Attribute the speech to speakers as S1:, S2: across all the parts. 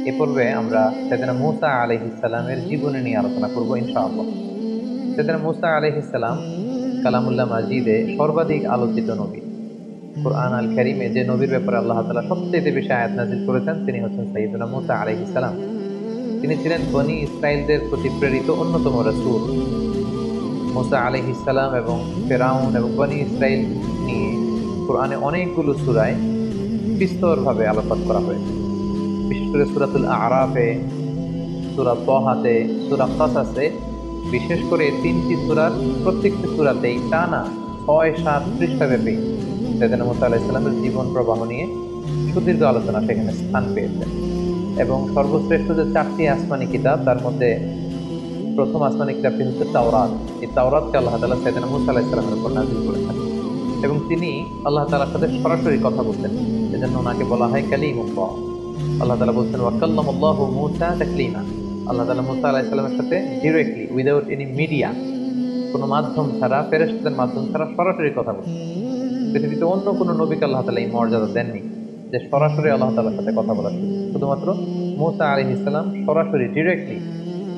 S1: এ পর্বে আমরা সাইয়েদনা মূসা আলাইহিস সালামের জীবনী নিয়ে আলোচনা করব ইনশাআল্লাহ। সাইয়েদনা মূসা আলাইহিস সালাম কালামুল্লাহ মাজিদে সর্বাধিক আলোচিত নবী। কোরআন আল কারীমে যে নবীর ব্যাপারে আল্লাহ তাআলা সবচেয়ে বেশি আয়াত নাযিল করেছেন তিনি হচ্ছেন সাইয়েদনা মূসা আলাইহিস সালাম। তিনি ছিলেন বনী ইসরাইলদের প্রতি প্রেরিত অন্যতম রাসূল। মূসা আলাইহিস সালাম এবং ফেরাউন এবং বনী ইসরাইল নিয়ে কোরআনে অনেকগুলো সূরায় বিস্তরভাবে আলোকপাত করা হয়েছে। বিশেষ করে সূরাতুল আরাফে, সূরা তাহাতে, সূরা কাসাসে, বিশেষ করে তিনটি সূরার প্রত্যেকটি সূরাতেই টানা ৬-৭ পৃষ্ঠাব্যাপী সাইয়েদনা মূসা আলাইহিস সালামের জীবন প্রবাহ নিয়ে সুদীর্ঘ আলোচনা সেখানে স্থান পেয়েছে। এবং সর্বশ্রেষ্ঠ যে ৪টি আসমানি কিতাব তার মধ্যে প্রথম আসমানি কিতাবটি হচ্ছে তাওরাত। এই তাওরাতকে আল্লাহ তাআলা সাইয়েদনা মূসা আলাইহিস সালামের উপর নাযিল করেছেন এবং তিনি আল্লাহ তাআলার সাথে সরাসরি কথা বলতেন। এজন্য ওনাকে বলা হয় কালিমুল্লাহ। আল্লাহ তাআলা বলছেন ওয়া কাল্লামাল্লাহু মূসা তাকলিমা। আল্লাহ তাআলা মূসা আলাইহিস সালামের সাথে ডিরেক্টলি উইদাউট এনি মিডিয়া, কোনো মাধ্যম ছাড়া, ফেরেশতাদের মাধ্যম ছাড়া সরাসরি কথা বলতেন। পৃথিবীতে অন্য কোনো নবীকে আল্লাহ তাআলা এই মর্যাদা দেননি যে সরাসরি আল্লাহ তাআলার সাথে কথা বলার সুযোগ। শুধুমাত্র মূসা আলাইহিস সালাম সরাসরি ডিরেক্টলি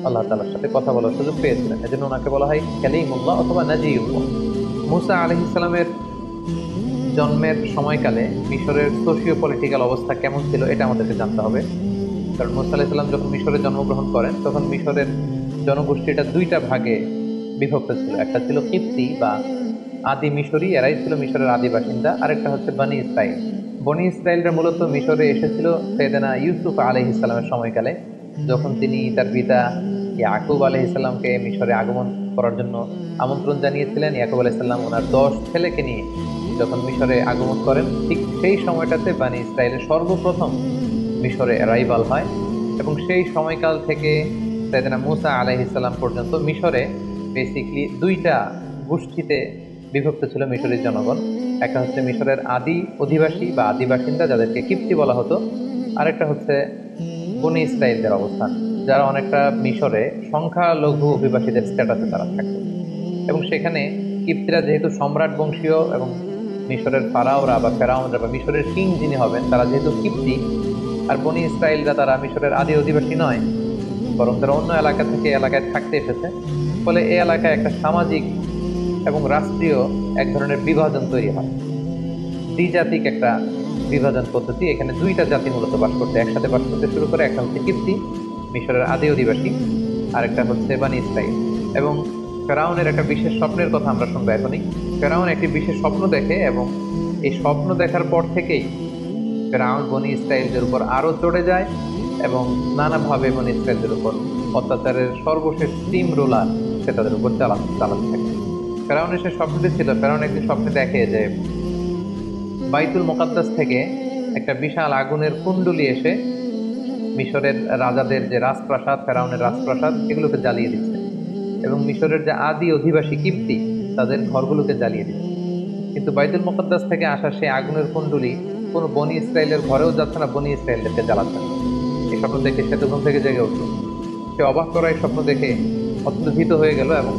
S1: আল্লাহ তাআলার সাথে কথা বলার সুযোগ পেয়েছিলেন। এজন্য ওনাকে বলা হয় কালিমুল্লাহ অথবা নাজিউল্লাহ। মূসা আলাইহিস সালামের জন্মের সময়কালে মিশরের সোশিও পলিটিক্যাল অবস্থা কেমন ছিল এটা আমাদেরকে জানতে হবে। কারণ মূসা আলাইহিস সালাম যখন মিশরে জন্মগ্রহণ করেন তখন মিশরের জনগোষ্ঠীটা দুইটা ভাগে বিভক্ত ছিল। একটা ছিল কিপ্তি বা আদি মিশরী, এরাই ছিল মিশরের আদি বাসিন্দা। আরেকটা হচ্ছে বনী ইসরাইল। বনী ইসরাইলরা মূলত মিশরে এসেছিল সাইয়েদনা ইউসুফ আলাইহিস সালামের সময়কালে, যখন তিনি তার পিতা ইয়াকুব আলাইহিস সালামকে মিশরে আগমন করার জন্য আমন্ত্রণ জানিয়েছিলেন। ইয়াকুব আলাইহিস সালাম ওনার ১০ ছেলেকে নিয়ে যখন মিশরে আগমন করেন, ঠিক সেই সময়টাতে বনী ইসরাইলের সর্বপ্রথম মিশরে অ্যারাইভাল হয় এবং সেই সময়কাল থেকে সাইয়েদনা মূসা আলাইহিস সালাম পর্যন্ত মিশরে বেসিকলি দুইটা গোষ্ঠীতে বিভক্ত ছিল মিশরের জনগণ। একটা হচ্ছে মিশরের আদি অধিবাসী বা আদি বাসিন্দা, যাদেরকে কিপ্তি বলা হতো। আরেকটা হচ্ছে বনী ইসরাইলদের অবস্থান, যারা অনেকটা মিশরে সংখ্যালঘু অভিবাসীদের স্ট্যাটাসে তারা থাকতো। এবং সেখানে কিপ্তিরা যেহেতু সম্রাট বংশীয় এবং মিশরের ফারাওরা বা ফেরাউনরা বা মিশরের কিং যিনি হবেন তারা যেহেতু কিপ্তি, আর বনী ইসরাইলরা তারা মিশরের আদি অধিবাসী নয়, বরং তারা অন্য এলাকা থেকে এলাকায় থাকতে এসেছে। ফলে এই এলাকায় একটা সামাজিক এবং রাষ্ট্রীয় এক ধরনের বিভাজন তৈরি হয়, দ্বিজাতিক একটা বিভাজন পদ্ধতি। এখানে দুইটা জাতি মূলত বাস করতে একসাথে বাস করতে শুরু করে। একটা হচ্ছে কিপ্তি, মিশরের আদি অধিবাসী, আর একটা হচ্ছে বনী ইসরাইল। এবং ফেরাউনের একটা বিশেষ স্বপ্নের কথা আমরা শুনবো এখনই। ফেরাউন একটি বিশেষ স্বপ্ন দেখে এবং এই স্বপ্ন দেখার পর থেকেই ফেরাউন বনী ইসরাইলদের উপর আরো চড়ে যায় এবং নানাভাবে বনী ইসরাইলদের উপর অত্যাচারের সর্বশেষ স্টিম রোলার সে তাদের উপর চালাতে থাকে। ফেরাউনের সে স্বপ্নটি ছিল, ফেরাউন একটি স্বপ্নে দেখে যে বাইতুল মুকাদ্দাস থেকে একটা বিশাল আগুনের কুণ্ডলী এসে মিশরের রাজাদের যে রাজপ্রাসাদ, ফেরাউনের রাজপ্রাসাদ, এগুলোকে জ্বালিয়ে দিচ্ছে এবং মিশরের যে আদি অধিবাসী কিপ্তি তাদের ঘরগুলোকে জ্বালিয়ে দিচ্ছে। কিন্তু বাইতুল মুকাদ্দাস থেকে আসা সেই আগুনের কুণ্ডলী কোনো বনী ইসরাইলের ঘরেও যাচ্ছে না, বনী ইসরাইলদেরকে জ্বালাচ্ছে না। এই স্বপ্ন দেখে সে তো ঘুম থেকে জেগে উঠল। সে অবাক করা এই স্বপ্ন দেখে অত্যন্ত ভীত হয়ে গেল এবং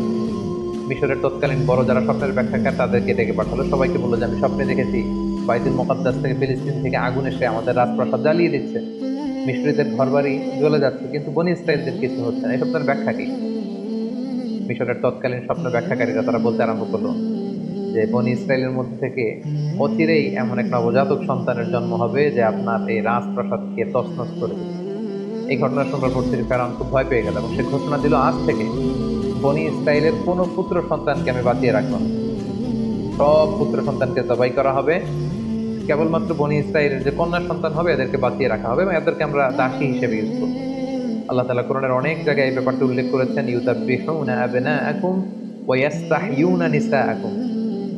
S1: মিশরের তৎকালীন বড় যারা স্বপ্নের ব্যাখ্যাকার তাদেরকে ডেকে পাঠালো। সবাইকে বললো যে আমি স্বপ্নে দেখেছি বাইতুল মুকাদ্দাস থেকে ফিলিস্তিন থেকে আগুন এসে আমাদের রাজপ্রাসাদ জ্বালিয়ে দিচ্ছে, মিশরীদের ঘরবাড়ি জ্বলে যাচ্ছে, কিন্তু বনী ইসরাইলদের কিছু হচ্ছে না। এই স্বপ্নের ব্যাখ্যা কি? মিশরের তৎকালীন স্বপ্ন ব্যাখ্যাকারীরা তারা বলতে আরম্ভ করলো যে বনী ইসরাইলের মধ্যে থেকে অচিরেই এমন এক নবজাতক সন্তানের জন্ম হবে যে আপনার এই রাজপ্রাসাদকে তছনছ করে দেবে। এই ঘটনা শোনার পর থেকে ফেরাউন খুব ভয় পেয়ে গেল এবং সে ঘোষণা দিল, আজ থেকে বনী ইসরাইলের কোনো পুত্র সন্তানকে আমি বাঁচিয়ে রাখবো না, সব পুত্র সন্তানকে জবাই করা হবে। কেবলমাত্র বনী ইসরাইলের যে কন্যা সন্তান হবে এদেরকে বাঁচিয়ে রাখা হবে এবং এদেরকে আমরা দাসী হিসেবে ইউজ করবো। আল্লাহ তাআলা কোরআনের অনেক জায়গায় এই ব্যাপারটা উল্লেখ করেছেন, ইউযাব্বিহুনা আবনাআকুম ওয়া ইস্তাহয়ুনা নিসাআকুম।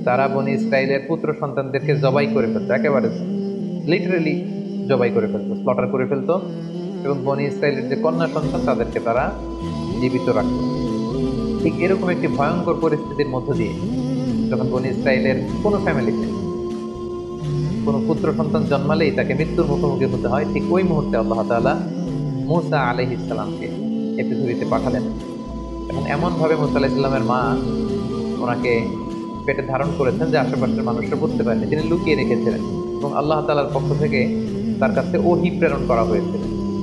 S1: তারা বনী ইসরাইলের পুত্র সন্তানদেরকে জবাই করে ফেলতো, একেবারে লিটারেলি জবাই করে ফেলতো, স্লটার করে ফেলতো। এবং বনী ইসরাইলের যে কন্যা সন্তান তাদেরকে তারা জীবিত রাখতো। ঠিক এরকম একটি ভয়ঙ্কর পরিস্থিতির মধ্য দিয়ে যখন বনী ইসরাইলের কোনো ফ্যামিলিতে কোনো পুত্র সন্তান জন্মালেই তাকে মৃত্যুর মুখোমুখি হতে হয়, ঠিক ওই মুহূর্তে আল্লাহ তাআলা মূসা আলাইহিস সালামকে এই পৃথিবীতে পাঠালেন। এবং এমনভাবে মূসা আলাইহিস সালামের মা ওনাকে পেটে ধারণ করেছেন যে আশেপাশের মানুষরা বুঝতে পারেনি, তিনি লুকিয়ে রেখেছিলেন এবং আল্লাহ তাআলার পক্ষ থেকে তার কাছে ওহী প্রেরণ করা হয়েছিল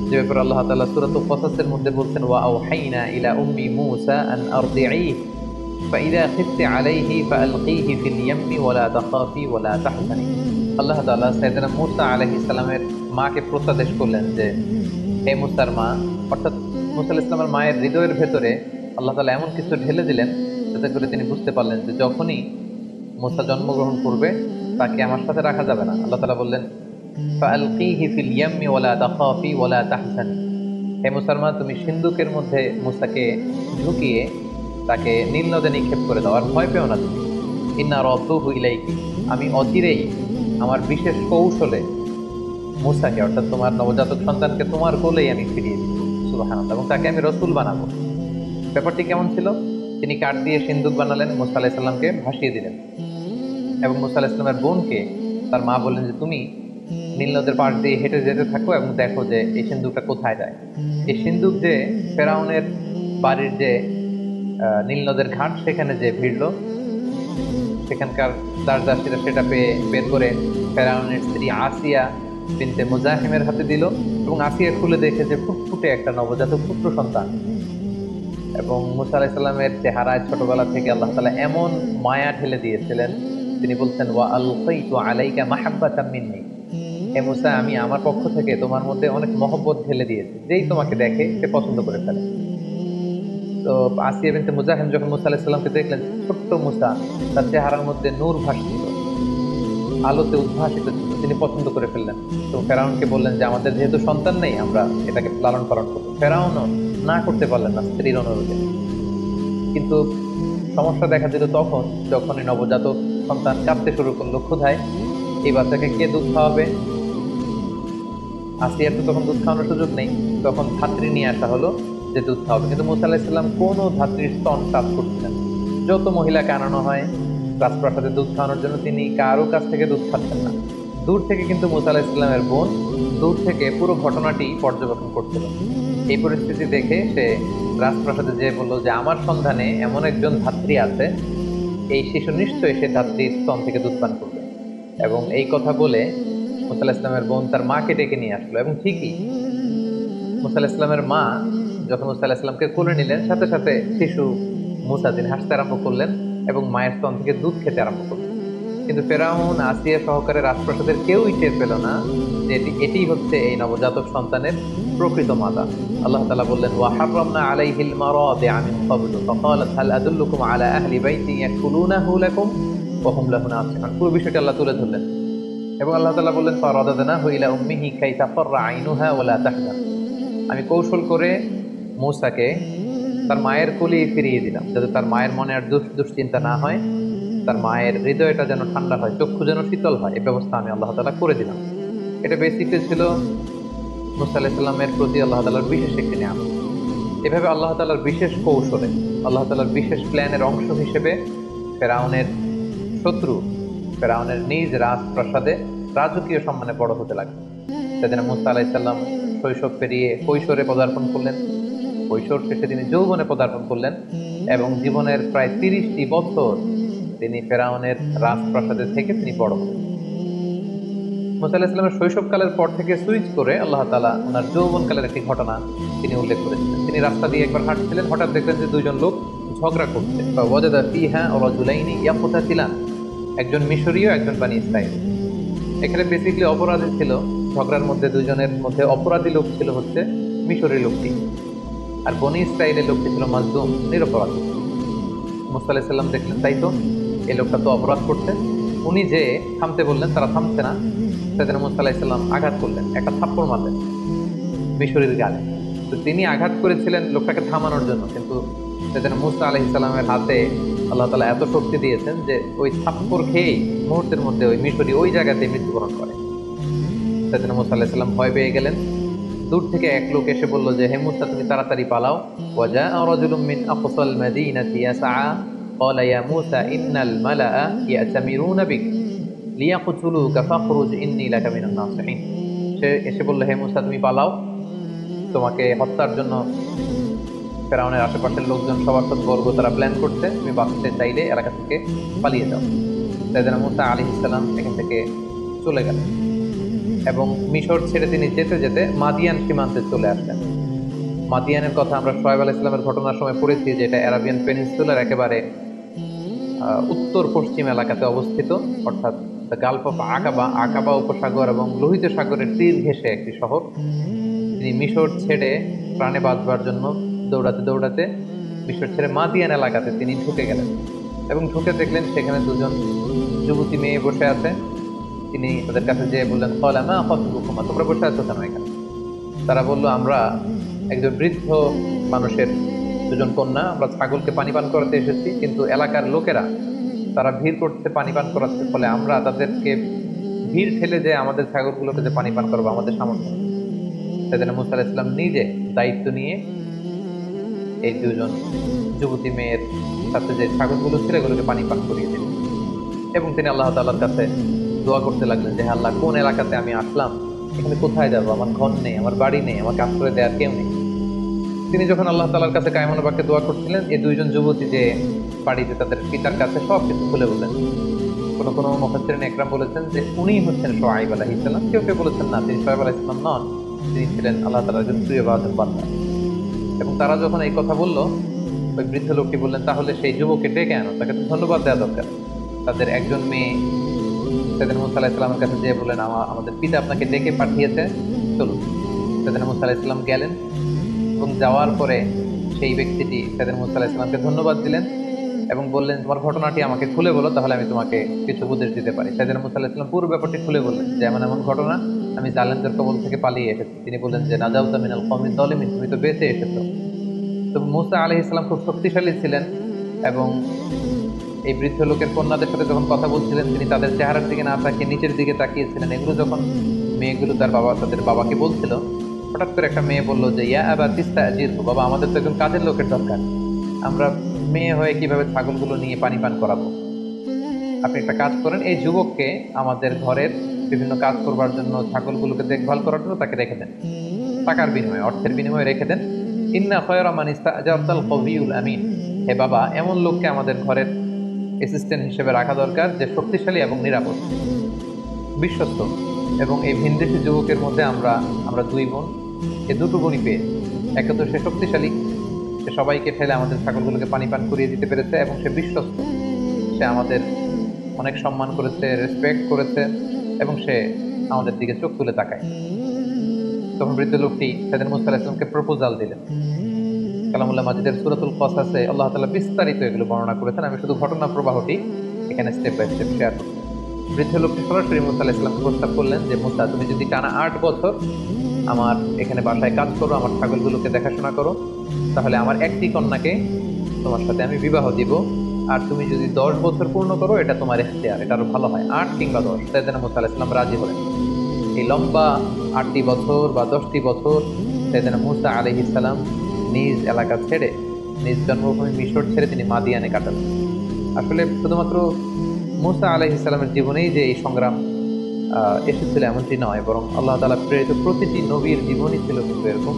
S1: যে ব্যাপারে আল্লাহ তাআলা সূরাতুল কসাসের মধ্যে বলছেন, ওয়া আওহাইনা ইলা উম্মি মূসা আন আরদিঈহি ফাইযা খিফতি আলাইহি ফাআলকীহি ফিল ইয়াম্মি ওয়ালা তাখাফি ওয়ালা তাহজানি। আল্লাহ তাআলা সাইয়েদনা মূসা আলাইহিস সালামের মাকে প্রত্যাদেশ করলেন যে, হে মূসার মা, অর্থাৎ মূসা আলাইহিস সালামের মায়ের হৃদয়ের ভেতরে আল্লাহ তাআলা এমন কিছু ঢেলে দিলেন যাতে করে তিনি বুঝতে পারলেন যে যখনই মূসা জন্মগ্রহণ করবে তাকে আমার সাথে রাখা যাবে না। আল্লাহ তাআলা বললেন, ফাআলকীহি ফিল ইয়াম্মি ওয়ালা তাখাফি ওয়ালা তাহজানি। হে মূসার মা, তুমি সিন্ধুকের মধ্যে মূসাকে ঢুকিয়ে তাকে নীল নদে নিক্ষেপ করে দাও, আর ভয় পেও না তুমি। ইন্না রাদ্দুহু ইলাইকি, আমি অচিরেই আমার বিশেষ কৌশলে মূসাকে, অর্থাৎ তোমার নবজাতক সন্তানকে তোমার কোলেই আমি ফিরিয়ে দিব। সুবহানাল্লাহ। এবং তাকে আমি রসুল বানাবো। ব্যাপারটি কেমন ছিল? তিনি কাঠ দিয়ে সিন্দুক বানালেন, মূসা আলাইহিস সালামকে ভাসিয়ে দিলেন এবং মূসা আলাইহিস সালামের বোনকে তার মা বললেন যে, তুমি নীল নদের পাশ দিয়ে হেঁটে যেতে থাকো এবং দেখো যে এই সিন্দুকটা কোথায় যায়। এই সিন্দুক যে ফেরাউনের বাড়ির যে নীল নদের ঘাট, সেখানে যে ভিড়ল, সেখানকার দাসদাসীরা সেটা পেয়ে বের করে ফেরাউনের স্ত্রী আসিয়া বিনতে মুজাহিমের হাতে দিল এবং আসিয়া খুলে দেখে যে ফুটফুটে একটা নবজাতক পুত্র সন্তান। এবং মূসা আলাইহিস সালামের চেহারায় ছোটবেলা থেকে আল্লাহ তাআলা এমন মায়া ঢেলে দিয়েছিলেন, তিনি বলছেন, ওয়া আলকাইতু আলাইকা মাহাব্বাতাম মিন্নি, হে মূসা, আমি আমার পক্ষ থেকে তোমার মধ্যে অনেক মহব্বত ঢেলে দিয়েছি, যেই তোমাকে দেখে সে পছন্দ করে ফেলে। তো আসিয়া বিনতে মুজাহিম যখন মূসা আলাইহিস সালামকে দেখলেন, ছোট্ট মূসা, তার চেহারার মধ্যে নূর ভাসছিল, আলোতে উদ্ভাসিত ছিল, তিনি পছন্দ করে ফেললেন। তো ফেরাউনকে বললেন যে, আমাদের যেহেতু সন্তান নেই, আমরা এটাকে লালন পালন করবো। ফেরাউনও না করতে পারলেন না স্ত্রীর অনুরোধে। কিন্তু সমস্যা দেখা দিল তখন, যখন এই নবজাতক সন্তান কাঁদতে শুরু করলো ক্ষুধায়। এই বাচ্চাকে কে দুধ খাওয়াবে? আসিয়ার তো তখন দুধ খাওয়ানোর সুযোগ নেই। তখন ধাত্রী নিয়ে আসা হলো যে দুধ খাওয়াবে, কিন্তু মূসা আলাইহিস সালাম কোনো ধাত্রীর স্তন টাচ করছিলেন। যত মহিলাকে আনানো হয় রাজপ্রাসাদে দুধ খাওয়ানোর জন্য, তিনি কারো কাছ থেকে দুধ খাচ্ছেন না। দূর থেকে কিন্তু মূসা আলাইহিস সালামের বোন দূর থেকে পুরো ঘটনাটি পর্যবেক্ষণ করছিল। এই পরিস্থিতি দেখে সে রাজপ্রাসাদে যেয়ে বলল যে, আমার সন্ধানে এমন একজন ধাত্রী আছে, এই শিশু নিশ্চয়ই সে ধাত্রীর স্তন থেকে দুধ পান করবে। এবং এই কথা বলে মূসা আলাইহিস সালামের বোন তার মাকে ডেকে নিয়ে আসলো। এবং ঠিকই মূসা আলাইহিস সালামের মা যখন মূসা আলাইহিস সালামকে কোলে নিলেন, সাথে সাথে শিশু মূসা তিনি হাসতে আরম্ভ করলেন এবং মায়ের স্তন থেকে দুধ খেতে আরম্ভ করলেন। কিন্তু ফেরাউন, আসিয়া সহকারে রাজপ্রাসাদের কেউই টের পেল না যে এটিই হচ্ছে এই নবজাতক সন্তানের প্রকৃত মাতা। আল্লাহ তাআলা বললেন, ওয়া হাররামনা আলাইহিল মারাদিআ মিন ক্বাবলু ফাকালাত হাল আদুল্লুকুম আলা আহলি বাইতিন ইয়াকুলুনাহু লাকুম ওয়া হুম লাহু নাসিহুন। পুরো বিষয়টি আল্লাহ তুলে ধরলেন এবং আল্লাহ তাআলা বললেন, ফারাদাদনাহু ইলা উম্মিহি কাই তাফাররা আইনুহা ওয়া লা তাহজান। আমি কৌশল করে মূসাকে তার মায়ের কোলে ফিরিয়ে দিলাম, যাতে তার মায়ের মনে আর দুশ্চিন্তা না হয়, তার মায়ের হৃদয়টা যেন ঠান্ডা হয়, চক্ষু যেন শীতল হয়, এই ব্যবস্থা আমি আল্লাহ তাআলা করে দিলাম। এটা বেসিক্যালি ছিল মূসা আলাইহিস সালামের প্রতি আল্লাহ তাআলার বিশেষ একটি নিয়ামত। এভাবে আল্লাহ তাআলার বিশেষ কৌশলে, আল্লাহ তাআলার বিশেষ প্ল্যানের অংশ হিসেবে ফেরাউনের শত্রু, ফেরাউনের নিজ রাজপ্রাসাদে রাজকীয় সম্মানে বড় হতে লাগলো। সেদিন মূসা আলাইহিস সালাম শৈশব পেরিয়ে কৈশোরে পদার্পণ করলেন, কৈশোর শেষে তিনি যৌবনে পদার্পণ করলেন এবং জীবনের প্রায় 30টি বছর তিনি ফেরাউনের রাজপ্রাসাদে থেকে তিনি বড় হলেন। মূসা আলাইহিস সালামের শৈশবকালের পর থেকে সুইচ করে আল্লাহ তাআলা ওনার যৌবনকালের একটি ঘটনা তিনি উল্লেখ করেছিলেন। তিনি রাস্তা দিয়ে একবার হাঁটছিলেন, হঠাৎ দেখলেন যে দুইজন লোক ঝগড়া করছে। ওয়াজাদা ফিহা রাজুলাইনি ইয়াকতাতিলান, একজন মিশরীয়, একজন বনী ইসরাঈল। এখানে বেসিক্যালি অপরাধী ছিল, ঝগড়ার মধ্যে দুইজনের মধ্যে অপরাধী লোক ছিল হচ্ছে মিশরী লোকটি, আর বনী ইসরাঈলের লোকটি ছিল মাজলুম, নিরপরাধী। মূসা আলাইহিস সালাম দেখলেন, তাই তো এই লোকটা তো অপরাধ করছে। উনি যে থামতে বললেন, তারা থামছে না। সেদিন মূসা আলাইহিস সালাম আঘাত করলেন, একটা থাপ্পড় মারলেন মিশরীর গালে। তো তিনি আঘাত করেছিলেন লোকটাকে থামানোর জন্য, কিন্তু সেদিন মূসা আলাইহিস সালামের হাতে আল্লাহ তাআলা এত শক্তি দিয়েছেন যে ওই থাপ্পড় খেয়েই মুহূর্তের মধ্যে ওই মিশরী ওই জায়গাতে মৃত্যুবরণ করে। সেদিন মূসা আলাইহিস সালাম ভয় পেয়ে গেলেন। দূর থেকে এক লোক এসে বলল যে, হে মূসা, তুমি তাড়াতাড়ি পালাও। ওয়াজাআ রাজুলুম মিন আকসাল মাদিনাতি ইয়াসআ ক্বালা ইয়া মূসা ইন্নাল মালাআ ইয়াতামিরুনা বিক লিয়াকতুলুকা ফাখরুজ ইন্নী লাকা মিনান নাসিহিন। সে এসে বলল, হে মূসা, তুমি পালাও, তোমাকে হত্যার জন্য ফেরাউনের আশেপাশের লোকজন, সভাসদবর্গ তারা প্ল্যান করছে, তুমি বাঁচতে চাইলে এলাকা থেকে পালিয়ে যাও। সেদিন মূসা আলাইহিস সালাম এখান থেকে চলে গেলেন। এবং মিশর ছেড়ে তিনি যেতে যেতে মাদিয়ান সীমান্তে চলে আসলেন। মাদিয়ানের কথা আমরা শোয়েব আলাইহিস সালামের ঘটনার সময় পড়েছি, যেটা অ্যারাবিয়ান পেনিনসুলার একেবারে উত্তর পশ্চিম এলাকাতে অবস্থিত, অর্থাৎ দ্য গালফ অফ আকাবা, আকাবা উপসাগর এবং লোহিত সাগরের তীর ঘেঁষে একটি শহর। তিনি মিশর ছেড়ে প্রাণে বাঁচবার জন্য দৌড়াতে দৌড়াতে মিশর ছেড়ে মাদিয়ান এলাকাতে তিনি ঢুকে গেলেন এবং ঢুকে দেখলেন সেখানে দুজন যুবতী মেয়ে বসে আছে। তিনি তাদের কাছে যেয়ে বললেন, কলা মা খাতুবুকুমা, তোমরা বসে আছো কেন এখানে? তারা বলল, আমরা একজন বৃদ্ধ মানুষের দুজন কন্যা, আমরা ছাগলকে পানি পান করাতে এসেছি, কিন্তু এলাকার লোকেরা তারা ভিড় করতে পানি পান করাচ্ছে, ফলে আমরা তাদেরকে ভিড় ঠেলে যে আমাদের ছাগলগুলোকে যে পানি পান করবো আমাদের সামর্থ্য নেই। সেদিন মুসা আলাইহিস সালাম নিজে দায়িত্ব নিয়ে এই দুজন যুবতী মেয়ের সাথে যে ছাগলগুলো ছিল এগুলোকে পানি পান করিয়ে দিলেন এবং তিনি আল্লাহ তাআলার কাছে দোয়া করতে লাগলেন যে, আল্লাহ, কোন এলাকাতে আমি আসলাম, এখানে কোথায় যাবো, আমার ঘর নেই, আমার বাড়ি নেই, আমাকে আশ্রয় দেওয়ার কেউ নেই। তিনি যখন আল্লাহ তাআলার কাছে কায়মন বাক্যে দোয়া করছিলেন, এই দুইজন যুবতী যে বাড়িতে তাদের পিতার কাছে সব কিছু খুলে বললেন। কোনো কোনো মুফাসসিরিন ইকরাম বলেছেন যে উনিই হচ্ছেন শুআয়ব আলাইহিস সালাম, কেউ কেউ বলেছেন না, তিনি শুআয়ব আলাইহিস সালাম নন, তিনি ছিলেন আল্লাহ তাআলার একজন প্রিয় বান্দা। এবং তারা যখন এই কথা বলল, ওই বৃদ্ধ লোকটি বললেন, তাহলে সেই যুবককে ডেকে আনো, তাকে তো ধন্যবাদ দেওয়া দরকার। তাদের একজন মেয়ে সেদিন মুসা আলাইহিস সালামের কাছে যেয়ে বললেন, আমাদের পিতা আপনাকে ডেকে পাঠিয়েছে, চলুন। সেদিন মুসা আলাইহিস সালাম গেলেন এবং যাওয়ার পরে সেই ব্যক্তিটি সেদিন মুসা আলাইহিস সালামকে ধন্যবাদ দিলেন এবং বললেন, তোমার ঘটনাটি আমাকে খুলে বলো, তাহলে আমি তোমাকে কিছু উপদেশ দিতে পারি। সেদিন মুসা আলাইহিস সালাম পুরো ব্যাপারটি খুলে বললেন যে, এমন এমন ঘটনা, আমি জালেমদের কবল থেকে পালিয়ে এসেছি। তিনি বললেন যে, নাজাউতা মিনাল কওমিজ যালিমিন, তুমি তো বেঁচে এসেছো। তো মুসা আলাইহিস সালাম খুব শক্তিশালী ছিলেন এবং এই বৃদ্ধ লোকের কন্যাদের সাথে যখন কথা বলছিলেন, তিনি তাদের চেহারার দিকে না তাকিয়ে নিচের দিকে তাকিয়েছিলেন। এগুলো যখন মেয়েগুলো তাদের বাবাকে বলছিল, হঠাৎ করে একটা মেয়ে বললো যে, ইয়া আবা তিস্তাজির, বাবা, আমাদের তো একজন কাজের লোকের দরকার, আমরা মেয়ে হয়ে কিভাবে ছাগলগুলো নিয়ে পানি পান করাবো? আপনি একটা কাজ করেন, এই যুবককে আমাদের ঘরের বিভিন্ন কাজ করবার জন্য, ছাগলগুলোকে দেখভাল করার জন্য তাকে রেখে দেন, টাকার বিনিময়ে, অর্থের বিনিময়ে রেখে দেন। ইন্না খায়রা মান ইস্তাজারতাল কবিয়ুল আমিন, হে বাবা, এমন লোককে আমাদের ঘরের অ্যাসিস্ট্যান্ট হিসেবে রাখা দরকার যে শক্তিশালী এবং নিরাপদ, বিশ্বস্ত। এবং এই ভিনদেশী যুবকের মধ্যে আমরা দুই বোন, এই দুটো বোনই পেয়ে, একে তো সে শক্তিশালী, সে সবাইকে ঠেলে আমাদের ছাগলগুলোকে পানি পান করিয়ে দিতে পেরেছে, এবং সে বিশ্বস্ত, সে আমাদের অনেক সম্মান করেছে, রেসপেক্ট করেছে, এবং সে আমাদের দিকে চোখ তুলে তাকায়। তখন বৃদ্ধ লোকটি সেদিন মুসা আলাইহিস সালামকে প্রপোজাল দিলেন। কালামুল্লাহ মাজিদের সূরাতুল কসাসে আল্লাহ তাআলা বিস্তারিত এগুলো বর্ণনা করেছেন, আমি শুধু ঘটনা প্রবাহটি এখানে স্টেপ বাই স্টেপ শেয়ার করছি। বৃদ্ধ লোকটি সরাসরি মুসা আলাইহিস সালামকে প্রস্তাব করলেন যে, মুসা, তুমি যদি টানা 8 বছর আমার এখানে বাসায় কাজ করো, আমার ছাগলগুলোকে দেখাশোনা করো, তাহলে আমার একটি কন্যাকে তোমার সাথে আমি বিবাহ দিব। আর তুমি যদি 10 বছর পূর্ণ করো, এটা তোমার ইখতিয়ার, এটা আরো ভালো হয়, 8 কিংবা 10। সাইয়েদনা মুসা আলাইহিস সালাম রাজি হলেন। এই লম্বা 8টি বছর বা 10টি বছর সাইয়েদনা মুসা আলাইহিস সালাম নিজ এলাকা ছেড়ে, নিজ জন্মভূমি মিশর ছেড়ে তিনি মাদিয়ানে কাটালেন। আসলে শুধুমাত্র মুসা আলাইহিস সালামের জীবনেই যে এই সংগ্রাম এসেছিল এমনটি নয়, বরং আল্লাহ তাআলা প্রেরিত প্রতিটি নবীর জীবনই ছিল কিন্তু এরকম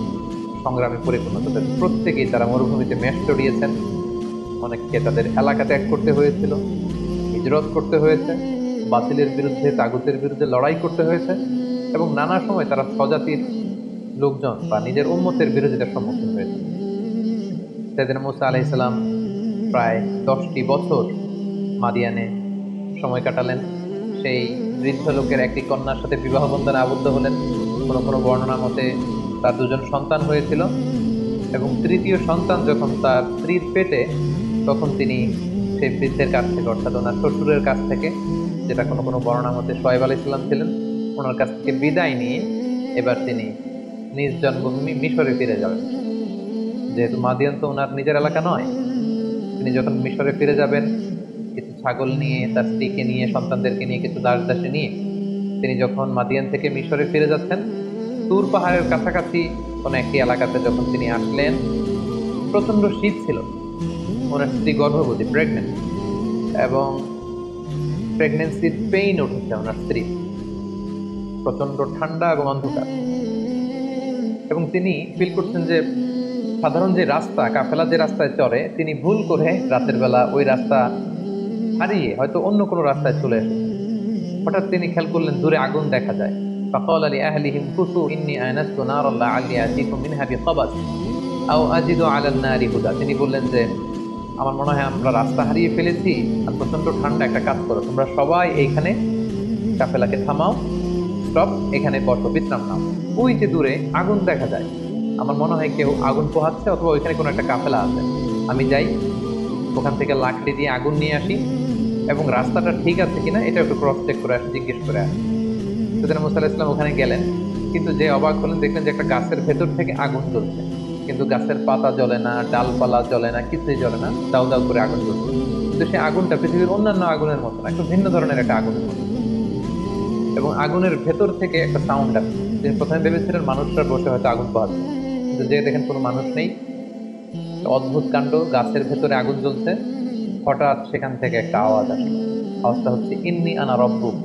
S1: সংগ্রামে পরিপূর্ণ। তাদের প্রত্যেকেই তারা মরুভূমিতে মেষ চড়িয়েছেন, অনেককে তাদের এলাকা ত্যাগ করতে হয়েছিল, হিজরত করতে হয়েছে, বাতিলের বিরুদ্ধে, তাগুতের বিরুদ্ধে লড়াই করতে হয়েছে, এবং নানা সময় তারা স্বজাতির লোকজন বা নিজের উম্মতের বিরোধিতার সম্মুখীন হয়েছে। সেদিন মুসা আলাইহিস সালাম প্রায় 10টি বছর মাদিয়ানে সময় কাটালেন। সেই বৃদ্ধ লোকের একটি কন্যার সাথে বিবাহ বন্ধনে আবদ্ধ হলেন। কোনো কোনো বর্ণনা মতে তার 2জন সন্তান হয়েছিল, এবং তৃতীয় সন্তান যখন তার স্ত্রীর পেটে, তখন তিনি সেই বৃদ্ধের কাছ থেকে, অর্থাৎ ওনার শ্বশুরের কাছ থেকে, যেটা কোনো কোনো বর্ণনা মতে শুআয়ব আলাইহিস সালাম ছিলেন, ওনার কাছ থেকে বিদায় নিয়ে এবার তিনি নিজ জন্মভূমি মিশরে ফিরে যাবেন। যেহেতু মাদিয়ান তো ওনার নিজের এলাকা নয়, তিনি যখন মিশরে ফিরে যাবেন, কিছু ছাগল নিয়ে, তার স্ত্রীকে নিয়ে, সন্তানদেরকে নিয়ে, কিছু দাস দাসী নিয়ে তিনি যখন মাদিয়ান থেকে মিশরে ফিরে যাচ্ছেন, তুর পাহাড়ের কাছাকাছি কোনো একটি এলাকাতে যখন তিনি আসলেন, প্রচন্ড শীত ছিল, ওনার স্ত্রী গর্ভবতী, প্রেগনেন্ট, এবং প্রেগনেন্সির পেইন উঠেছে ওনার স্ত্রী, প্রচন্ড ঠান্ডা এবং অন্ধকার, এবং তিনি ফিল করছেন যে সাধারণ যে রাস্তা, কাফেলা যে রাস্তায় চড়ে, তিনি ভুল করে রাতের বেলা ওই রাস্তা হারিয়ে হয়তো অন্য কোনো রাস্তায় চলে এসেছেন। হঠাৎ তিনি খেয়াল করলেন দূরে আগুন দেখা যায়, فقال لأهلهم كثوا إني آنست نارا لعلي آتيكم منها بقبس أو أجد على النار هدى। তিনি বললেন যে আমার মনে হয় আমরা রাস্তা হারিয়ে ফেলেছি, আর প্রচন্ড ঠান্ডা, একটা কাজ করো, তোমরা সবাই এইখানে কাফেলাকে থামাও, স্টপ, এখানে বসো, বিশ্রাম নাও। ওই যে দূরে আগুন দেখা যায়, আমার মনে হয় কেউ আগুন পোহাচ্ছে অথবা ওইখানে কোনো একটা কাফেলা আছে। আমি যাই, ওখান থেকে লাকড়ি দিয়ে আগুন নিয়ে আসি এবং রাস্তাটা ঠিক আছে কিনা এটা একটু ক্রস চেক করে আসি, জিজ্ঞেস করে আসি। সেদিন মুসা আলাইহিস সালাম ওখানে গেলেন, কিন্তু যে অবাক হলেন, দেখলেন যে একটা গাছের ভেতর থেকে আগুন জ্বলছে, কিন্তু গাছের পাতা জ্বলে না, ডালপালা জ্বলে না, কিছুই জ্বলে না, দাউ দাউ করে আগুন জ্বলছে। কিন্তু সেই আগুনটা পৃথিবীর অন্যান্য আগুনের মতো না, একটু ভিন্ন ধরনের একটা আগুনের মতো, এবং আগুনের ভেতর থেকে একটা সাউন্ড আসছে। তিনি প্রথমে ভেবেছিলেন মানুষরা বসে হয়তো আগুন পোহাচ্ছে, কিন্তু যে দেখেন কোনো মানুষ নেই, অদ্ভুত কাণ্ড, গাছের ভেতরে আগুন জ্বলছে। হঠাৎ সেখান থেকে একটা আওয়াজ আসে, আওয়াজটা হচ্ছে ইন্নী আনা রব্বুক,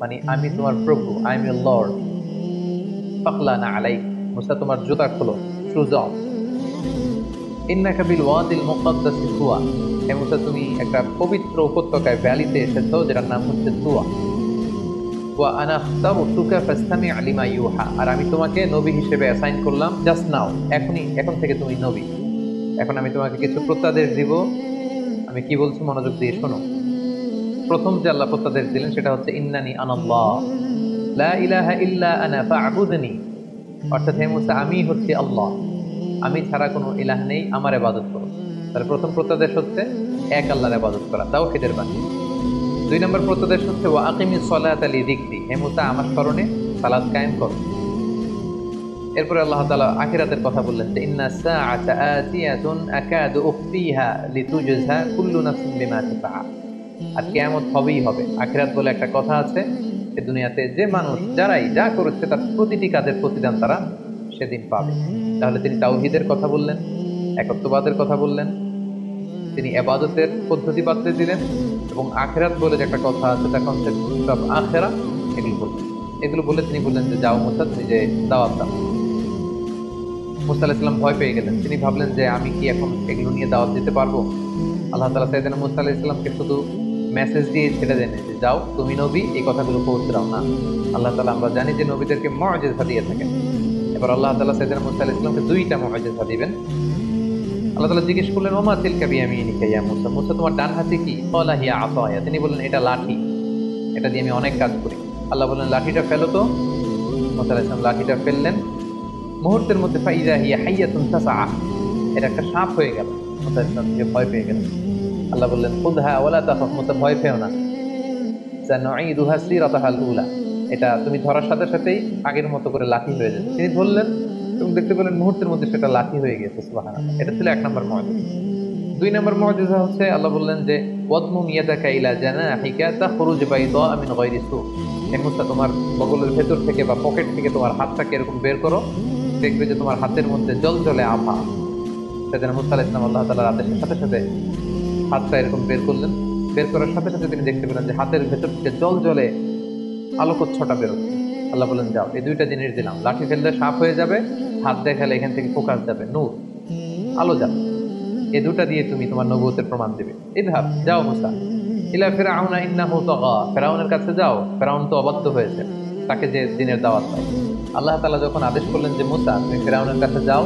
S1: মানে আমি তোমার প্রভু, আই এম ইউর লর্ড। ফাখলানা আলাইক, মুসা তোমার জুতা খোলো, শুজ অফ। ইন্নাকা বিল ওয়াদিল মুকাদ্দাসি তুয়া, হে মুসা তুমি একটা পবিত্র উপত্যকায়, ভ্যালিতে এসেছো যেটার নাম হচ্ছে তুয়া। ওয়া আনা আখতারতুকা ফাসতামি' লিমা ইউহা, আর আমি তোমাকে নবী হিসেবে অ্যাসাইন করলাম জাস্ট নাও, এখন থেকে তুমি নবী। এখন আমি তোমাকে কিছু প্রত্যাদেশ দিব, আমি কি বলছি মনোযোগ দিয়ে শোনো। প্রথম যে আল্লাহ প্রত্যাদেশ দিলেন সেটা হচ্ছে ইন্নানি আনাল্লাহ লা ইলাহা ইল্লা আনা ফা'বুদনি, অর্থাৎ হে মুসা আমি হচ্ছি আল্লাহ, আমি ছাড়া কোনো ইলাহ নেই, আমার ইবাদত করো। তাহলে প্রথম প্রত্যাদেশ হচ্ছে এক আল্লাহর ইবাদত করা, তাওহীদের বাণী। দুই নম্বর প্রত্যাদেশ হচ্ছে ওয়া আকিমিস সালাতা লিযিকরি, হে মুসা আমার স্মরণে সালাত কায়েম করো। এরপরে আল্লাহ তাআলা আখিরাতের কথা বললেন যে ইন্নাস সাআতা আতিয়াতুন আকাদু উখফিহা লিতুজজা কুল্লু নাফসিন বিমা তাসআ, আর কিয়ামত হবেই হবে। আখিরাত বলে একটা কথা আছে, এই দুনিয়াতে যে মানুষ যারাই যা করেছে তার প্রতিটি কাজের প্রতিদান তারা সেদিন পাবে। তাহলে তিনি তাওহীদের কথা বললেন, একত্ববাদের কথা বললেন, তিনি ইবাদতের পদ্ধতি বাতলে দিলেন, এবং আখিরাত বলে যে একটা কথা আছে, তার কনসেপ্ট অফ আখিরা, এগুলো বলে তিনি বললেন যে যাও মুসা তুমি যে দাওয়াত দাও। মুসা আলাইহিস সালাম ভয় পেয়ে গেলেন, তিনি ভাবলেন যে আমি কি এখন এগুলো নিয়ে দাওয়াত দিতে পারবো? আল্লাহ তাআলা সাইয়েদনা মুসা আলাইহিস সালামকে শুধু মেসেজ দিয়ে ছেড়ে দেন যে যাও তুমি নবী, এই কথাগুলো পৌঁছে দাও না। আল্লাহ তাআলা আমরা জানি যে নবীদেরকে মুআজিজা দিয়ে থাকেন। এবার আল্লাহ তাআলা সাইয়েদনা মুসা আলাইহিস সালামকে দুইটা মুআজিজা দিবেন। আল্লাহ তাআলা জিজ্ঞেস করলেন ওমা তিলকা বিয়ামিনিকা ইয়া মুসা, মুসা তোমার ডান হাতে কি? ক্বালা হিয়া আসায়া, তিনি বললেন এটা লাঠি, এটা দিয়ে আমি অনেক কাজ করি। আল্লাহ বললেন লাঠিটা ফেলো তো। মুসা আলাইহিস সালাম লাঠিটা ফেললেন, মুহূর্তের মধ্যে ফাইযা হিয়া হাইয়াতুন তাসআ, এটা একটা সাপ হয়ে গেল। মুসা আলাইহিস সালাম ভয় পেয়ে গেলেন। আল্লাহ বললেন খুযহা ওয়ালা তাখাফ, মুসা ভয় পেও না, সানুঈদুহা সিরাতাহাল উলা, এটা তুমি ধরার সাথে সাথেই আগের মতো করে লাঠি হয়ে যাবে। তিনি ধরলেন এবং দেখতে পেলেন মুহূর্তের মধ্যে সেটা লাঠি হয়ে গেছে। সুবহানাল্লাহ, এটা ছিল এক নম্বর মুআজিজা। দুই নম্বর মুআজিজা হচ্ছে আল্লাহ বললেন যে ওয়াদমুম ইয়াদাকা ইলা জানাহিকা তাখরুজ বাইদা মিন গায়রি সু, হে মুসা তোমার বগলের ভেতর থেকে বা পকেট থেকে তোমার হাতটাকে এরকম বের করো, দেখবে যে তোমার হাতের মধ্যে জ্বলজ্বলে আভা। সেদিন মুসা আলাইহিস সালাম আল্লাহ তাআলার আদেশের সাথে সাথে হাতটা এরকম বের করলেন, বের করার সাথে সাথে তিনি দেখতে পেলেন যে হাতের ভেতর থেকে জ্বলজ্বলে আলোকচ্ছটা বেরোচ্ছে। আল্লাহ বলেন যাও, এই দুইটা জিনিস দিলাম, লাঠি ফেললে সাপ হয়ে যাবে, হাত দেখালে এখান থেকে ফোকাস যাবে, নূর, আলো যাবে, এই দুটা দিয়ে তুমি তোমার নবুয়তের প্রমাণ দেবে। ইযহাব, যাও মুসা, ইলা ফিরআউনা ইন্নাহু তাগা, ফিরআউনের কাছে যাও, ফিরআউন তো অবাধ্য হয়েছে, তাকে যে দিনের দাওয়াত দাও। আল্লাহ তাআলা যখন আদেশ করলেন যে মুসা তুমি ফিরআউনের কাছে যাও,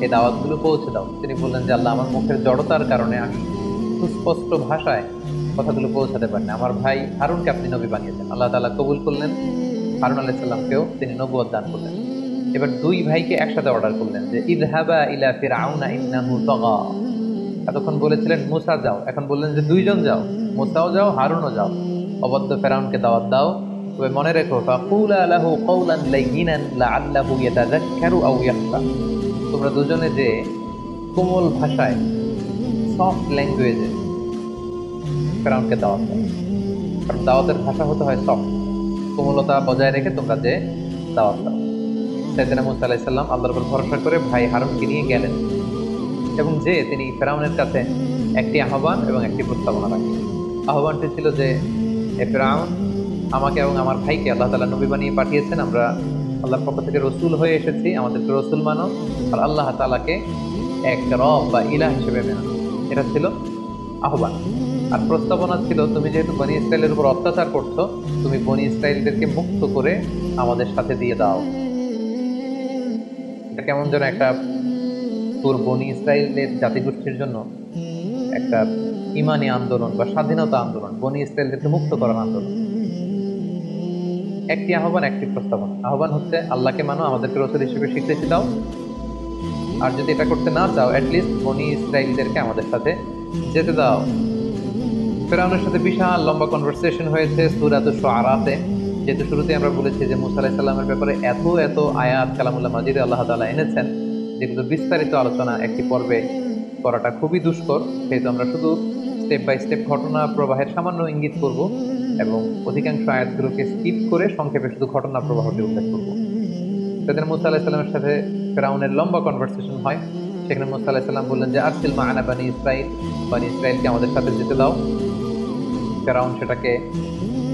S1: এই দাওয়াতগুলো পৌঁছে দাও, তিনি বললেন যে আল্লাহ আমার মুখের জড়তার কারণে আমি সুস্পষ্ট ভাষায় কথাগুলো পৌঁছাতে পারেন, আমার ভাই হারুনকে আপনি নবী বানিয়েছেন। আল্লাহ তাআলা কবুল করলেন, হারুন আলাইহিস সালামকেও তিনি নবুয়ত দান করলেন। এবার দুই ভাইকে একসাথে অর্ডার করলেন যে ইযহাবা ইলা ফিরআউনা ইন্নাহু তাগা। এতক্ষণ বলেছিলেন মুসা যাও, এখন বললেন যে দুইজন যাও, মুসাও যাও হারুনও যাও, অবাধ্য ফিরআউনকে দাওয়াত দাও। তবে মনে রেখো ফাকুলা লাহু কওলান লাইয়িনান লাআল্লাহু ইয়াতাযাক্কারু আও ইয়াখশা, তোমরা দুজনে যে কোমল ভাষায়, সফট ল্যাঙ্গুয়েজে ফিরআউনকে দাওয়াত দাও, কারণ দাওয়াতের ভাষা হতে হয় সফট, কোমলতা বজায় রেখে তোমরা যে দাওয়াত দাও। সাইয়েদনা মুসা আলাইহিস সালাম আল্লাহর উপর ভরসা করে ভাই হারুনকে নিয়ে গেলেন, এবং যে তিনি ফিরআউনের কাছে একটি আহ্বান এবং একটি প্রস্তাবনা রাখলেন। আহ্বানটি ছিল যে হে ফিরআউন, আমাকে এবং আমার ভাইকে আল্লাহ তাআলা নবী বানিয়ে পাঠিয়েছেন, আমরা আল্লাহর পক্ষ থেকে রসুল হয়ে এসেছি, আমাদেরকে রসুল মানো, আর আল্লাহ তাআলাকে এক রব বা ইলাহ হিসেবে মেনো। এটা ছিল আহ্বান। আর প্রস্তাবনা ছিল তুমি যেহেতু বনি ইসরাইলের উপর অত্যাচার করছো, তুমি বনি ইসরাইলদেরকে মুক্ত করে আমাদের সাথে দিয়ে দাও। এটা কেমন যেন একটা তোর বনি ইসরায়েলের জাতিগোষ্ঠীর জন্য একটা ইমানি আন্দোলন বা স্বাধীনতা আন্দোলন, বনি ইসরায়েলদেরকে মুক্ত করার আন্দোলন। একটি আহ্বান, একটি প্রস্তাবনা। আহ্বান হচ্ছে আল্লাহকে মানো, আমাদেরকে রাসূল হিসেবে স্বীকৃতি দাও, আর যদি এটা করতে না চাও অ্যাটলিস্ট বনি ইসরায়েলদেরকে আমাদের সাথে যেতে দাও। ফেরাউনের সাথে বিশাল লম্বা কনভারসেশন হয়েছে সূরাতুশ শুআরাতে। যেহেতু শুরুতে আমরা বলেছি যে মুসা আলাইহিস সালামের ব্যাপারে এত এত আয়াত কালামুল্লাহ মাজিদে আল্লাহ তাআলা এনেছেন, যেগুলো বিস্তারিত আলোচনা একটি পর্বে করাটা খুবই দুষ্কর, সেহেতু আমরা শুধু স্টেপ বাই স্টেপ ঘটনা প্রবাহের সামান্য ইঙ্গিত করব এবং অধিকাংশ আয়াতগুলোকে স্কিপ করে সংক্ষেপে শুধু ঘটনা প্রবাহটি উল্লেখ করব। সেদিন মুসা আলাইহিস সালামের সাথে ফেরাউনের লম্বা কনভারসেশন হয়। সেখানে মুসা আলাইহিস সালাম বললেন যে আরসিল মা'ানা বানি ইসরাইল, বানি ইসরাইলকে আমাদের সাথে যেতে দাও। ফেরাউন সেটাকে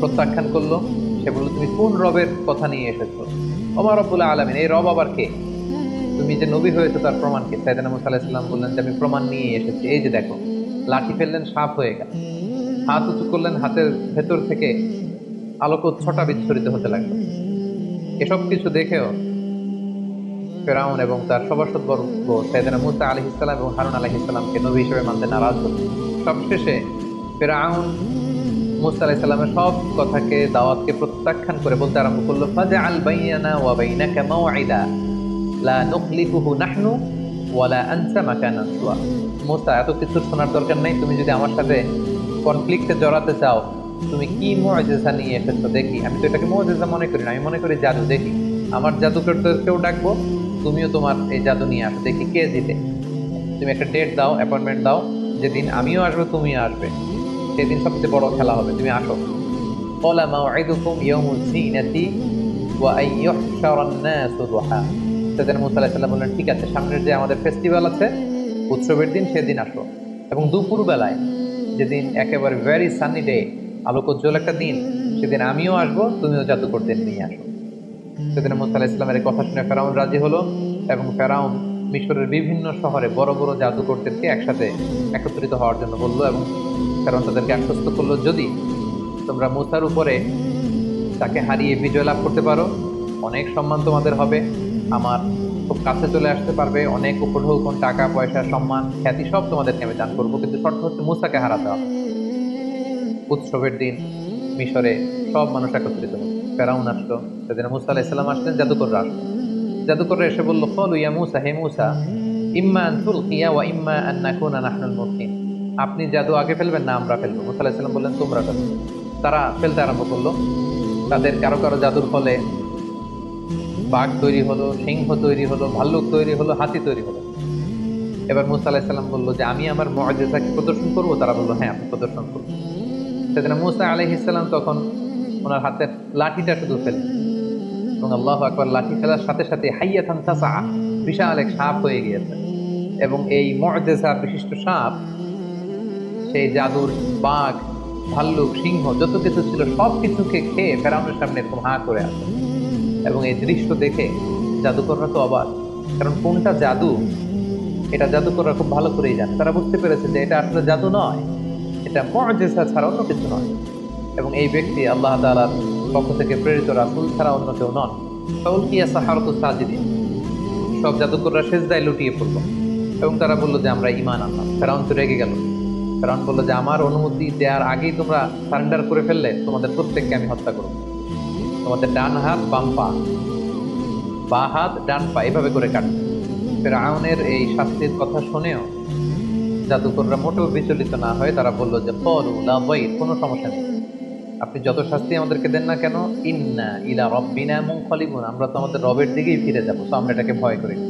S1: প্রত্যাখ্যান করলো। সে বলল, তুমি কোন রবের কথা নিয়ে এসেছো? ওমা রব্বুল আলামিন, এই রব আবার কে? তুমি যে নবী হয়েছো তার প্রমাণ কি? সাইয়েদনা মুসা আলাইহিস সালাম বললেন যে আমি প্রমাণ নিয়ে এসেছি, এই যে দেখো। লাঠি ফেললেন, সাপ হয়ে গেল। হাত উঁচু করলেন, হাতের ভেতর থেকে আলোক উৎসটা বিচ্ছুরিত হতে লাগলো। এসব কিছু দেখেও ফেরাউন এবং তার সভাসদ বর্গ সাইয়েদনা মুসা আলাইহিস সালাম এবং হারুন আলাইহিস সালামকে নবী হিসেবে মানতে নারাজ হল। সবশেষে ফেরাউন মুসা আলাইহিস সালামের সব কথাকে, দাওয়াতকে প্রত্যাখ্যান করে বলতে আরম্ভ করলো, ফাজআল বাইনানা ওয়া বাইনাকা মাওঈদা লা নুখলিফুহু নাহনু ওয়ালা আনতা মাকানান সুয়া। মুসা, এত কিছু শোনার দরকার নেই। তুমি যদি আমার সাথে কনফ্লিক্টে জড়াতে চাও, তুমি কি মুআজিজা নিয়ে এসেছো দেখি। আমি তো এটাকে মুআজিজা মনে করি না, আমি মনে করি জাদু। দেখি আমার জাদুকরদেরকেও ডাকবো, তুমিও তোমার এই জাদু নিয়ে আসো, দেখি কে জিতে। তুমি একটা ডেট দাও, অ্যাপয়েন্টমেন্ট দাও, যেদিন আমিও আসবো তুমিও আসবে, সেদিন সবচেয়ে বড় খেলা হবে, তুমি আসো। ক্বালা মাওঈদুকুম ইয়াউমুজ যিনাতি ওয়া আন ইউহশারান নাসু দুহা। সেদিন মুসা আলাইহিস সালাম বললেন, ঠিক আছে, সামনের যে আমাদের ফেস্টিভ্যাল আছে, উৎসবের দিন, সেদিন আসো। এবং দুপুর বেলায়, যেদিন একেবারে ভেরি সানি ডে, আলোকোজ্জ্বল একটা দিন, সেদিন আমিও আসবো, তুমিও জাদুকরদের নিয়ে আসো। সেদিন মুসা আলাইহিস সালামের এই কথা শুনে ফেরাউন রাজি হলো এবং ফেরাউন মিশরের বিভিন্ন শহরে বড় বড় জাদুকরদেরকে একসাথে একত্রিত হওয়ার জন্য বললো এবং ফেরাউন তাদেরকে আশ্বস্ত করলো, যদি তোমরা মুসার উপরে তাকে হারিয়ে বিজয় লাভ করতে পারো, অনেক সম্মান তোমাদের হবে, আমার খুব কাছে চলে আসতে পারবে, অনেক উপঢৌকন, টাকা পয়সা, সম্মান, খ্যাতি সব তোমাদেরকে আমি দান করবো, কিন্তু শর্ত হচ্ছে মুসাকে হারাতে হবে। উৎসবের দিন মিশরে সব মানুষ একত্রিত হলো। ফেরাউন আসলো, সেদিন মুসা আলাইহিস সালাম আসলেন, জাদুকররা আসলো। জাদুকররা এসে বলল, ক্বালু ইয়া মুসা, হে মুসা, ইম্মা আন তুলকিয়া ওয়া ইম্মা আন নাকুনা নাহনুল মুলকিন। আপনি জাদু আগে ফেলবেন না আমরা ফেলবো? মুসা আলাইহিস সালাম বললেন, তোমরা ফেলো। তারা ফেলতে আরম্ভ করলো। তাদের কারো কারো জাদুর ফলে বাঘ তৈরি হলো, সিংহ তৈরি হলো, ভাল্লুক তৈরি হলো, হাতি তৈরি হলো। এবার মুসা আলাইহিস সালাম বললো যে আমি আমার মুআজিজাকে প্রদর্শন করবো? তারা বললো, হ্যাঁ, আপনি প্রদর্শন করুন। সেদিন মুসা আলাইহিস সালাম তখন ওনার হাতের লাঠিটা শুধু ফেললেন এবং আল্লাহু আকবার, লাঠি ফেলার সাথে সাথে হাইয়াতান তাসা, বিশাল এক সাপ হয়ে গিয়েছে। এবং এই মুআজিজা বিশিষ্ট সাপ সেই জাদুর বাঘ, ভাল্লুক, সিংহ যত কিছু ছিল সব কিছুকে খেয়ে ফেরাউনের সামনে এরকম হাঁ করে আছে। এবং এই দৃশ্য দেখে জাদুকররা তো অবাক, কারণ কোনটা জাদু এটা জাদুকররা খুব ভালো করেই জানে। তারা বুঝতে পেরেছে যে এটা আসলে জাদু নয়, এটা মুআজিজা ছাড়া অন্য কিছু নয়, এবং এই ব্যক্তি আল্লাহ তাআলার পক্ষ থেকে প্রেরিত রাসূল ছাড়া অন্য কেউ নন। ফাউলকিয়া সাহারাতু সাজিদিন, সব জাদুকররা সিজদায় লুটিয়ে পড়ল এবং তারা বলল যে আমরা ঈমান আনলাম। ফেরাউন তো রেগে গেল। ফেরাউন বলল যে আমার অনুমতি দেওয়ার আগেই তোমরা সারেন্ডার করে ফেললে, তোমাদের প্রত্যেককে আমি হত্যা করব। তোমাদের ডান হাত বাম পা, বা হাত ডান পা, এভাবে করে কাটবে। ফেরাউনের এই শাস্তির কথা শুনেও জাদুকররা মোটেও বিচলিত না হয়ে তারা বলল যে ক্বালু লা দাইর, কোনো সমস্যা নেই, আপনি যত শাস্তি আমাদেরকে দেন না কেন, ইন্না ইলা রাব্বিনা মুনকালিবুন, আমরা তো আমাদের রবের দিকেই ফিরে যাব, তো আমরা এটাকে ভয় করি না।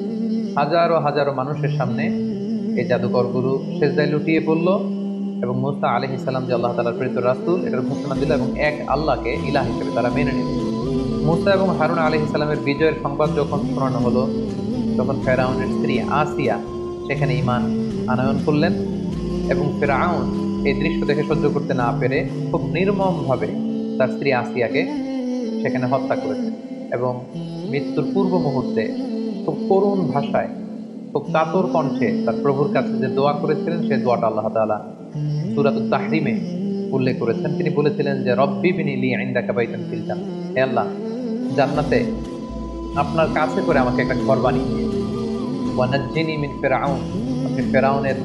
S1: হাজারো হাজারো মানুষের সামনে এই জাদুকরগুলো সেজদায় লুটিয়ে পড়ল এবং মুসা আলাইহিস সালাম যে আল্লাহ তাআলার প্রেরিত রাসূল এটার ঘোষণা দিল এবং এক আল্লাহকে ইলাহ হিসেবে তারা মেনে নিল। মুসা এবং হারুন আলাইহিস সালামের বিজয়ের সংবাদ যখন শোনানো হলো, তখন ফেরাউনের স্ত্রী আসিয়া সেখানে ঈমান আনয়ন করলেন এবং ফেরাউন এই দৃশ্য দেখে সহ্য করতে না পেরে খুব নির্মমভাবে তার স্ত্রী আসিয়াকে সেখানে হত্যা করেছে এবং মৃত্যুর পূর্ব মুহূর্তে খুব করুণ ভাষায়, খুব কাতর কণ্ঠে তার প্রভুর কাছে যে দোয়া করেছিলেন, সেই দোয়াটা আল্লাহ তাআলা সূরাতুত তাহরিমে উল্লেখ করেছেন। তিনি বলেছিলেন যে রব্বি বিনি লি ইনদাকা বাইতান ফিল জান্নাহ, হে আল্লাহ, জান্নাতে আপনার কাছে করে আমাকে একটা ঘর বানিয়ে দিন। ওয়ানাজ্জিনি মিন ফিরআউন, আপনি ফিরআউনের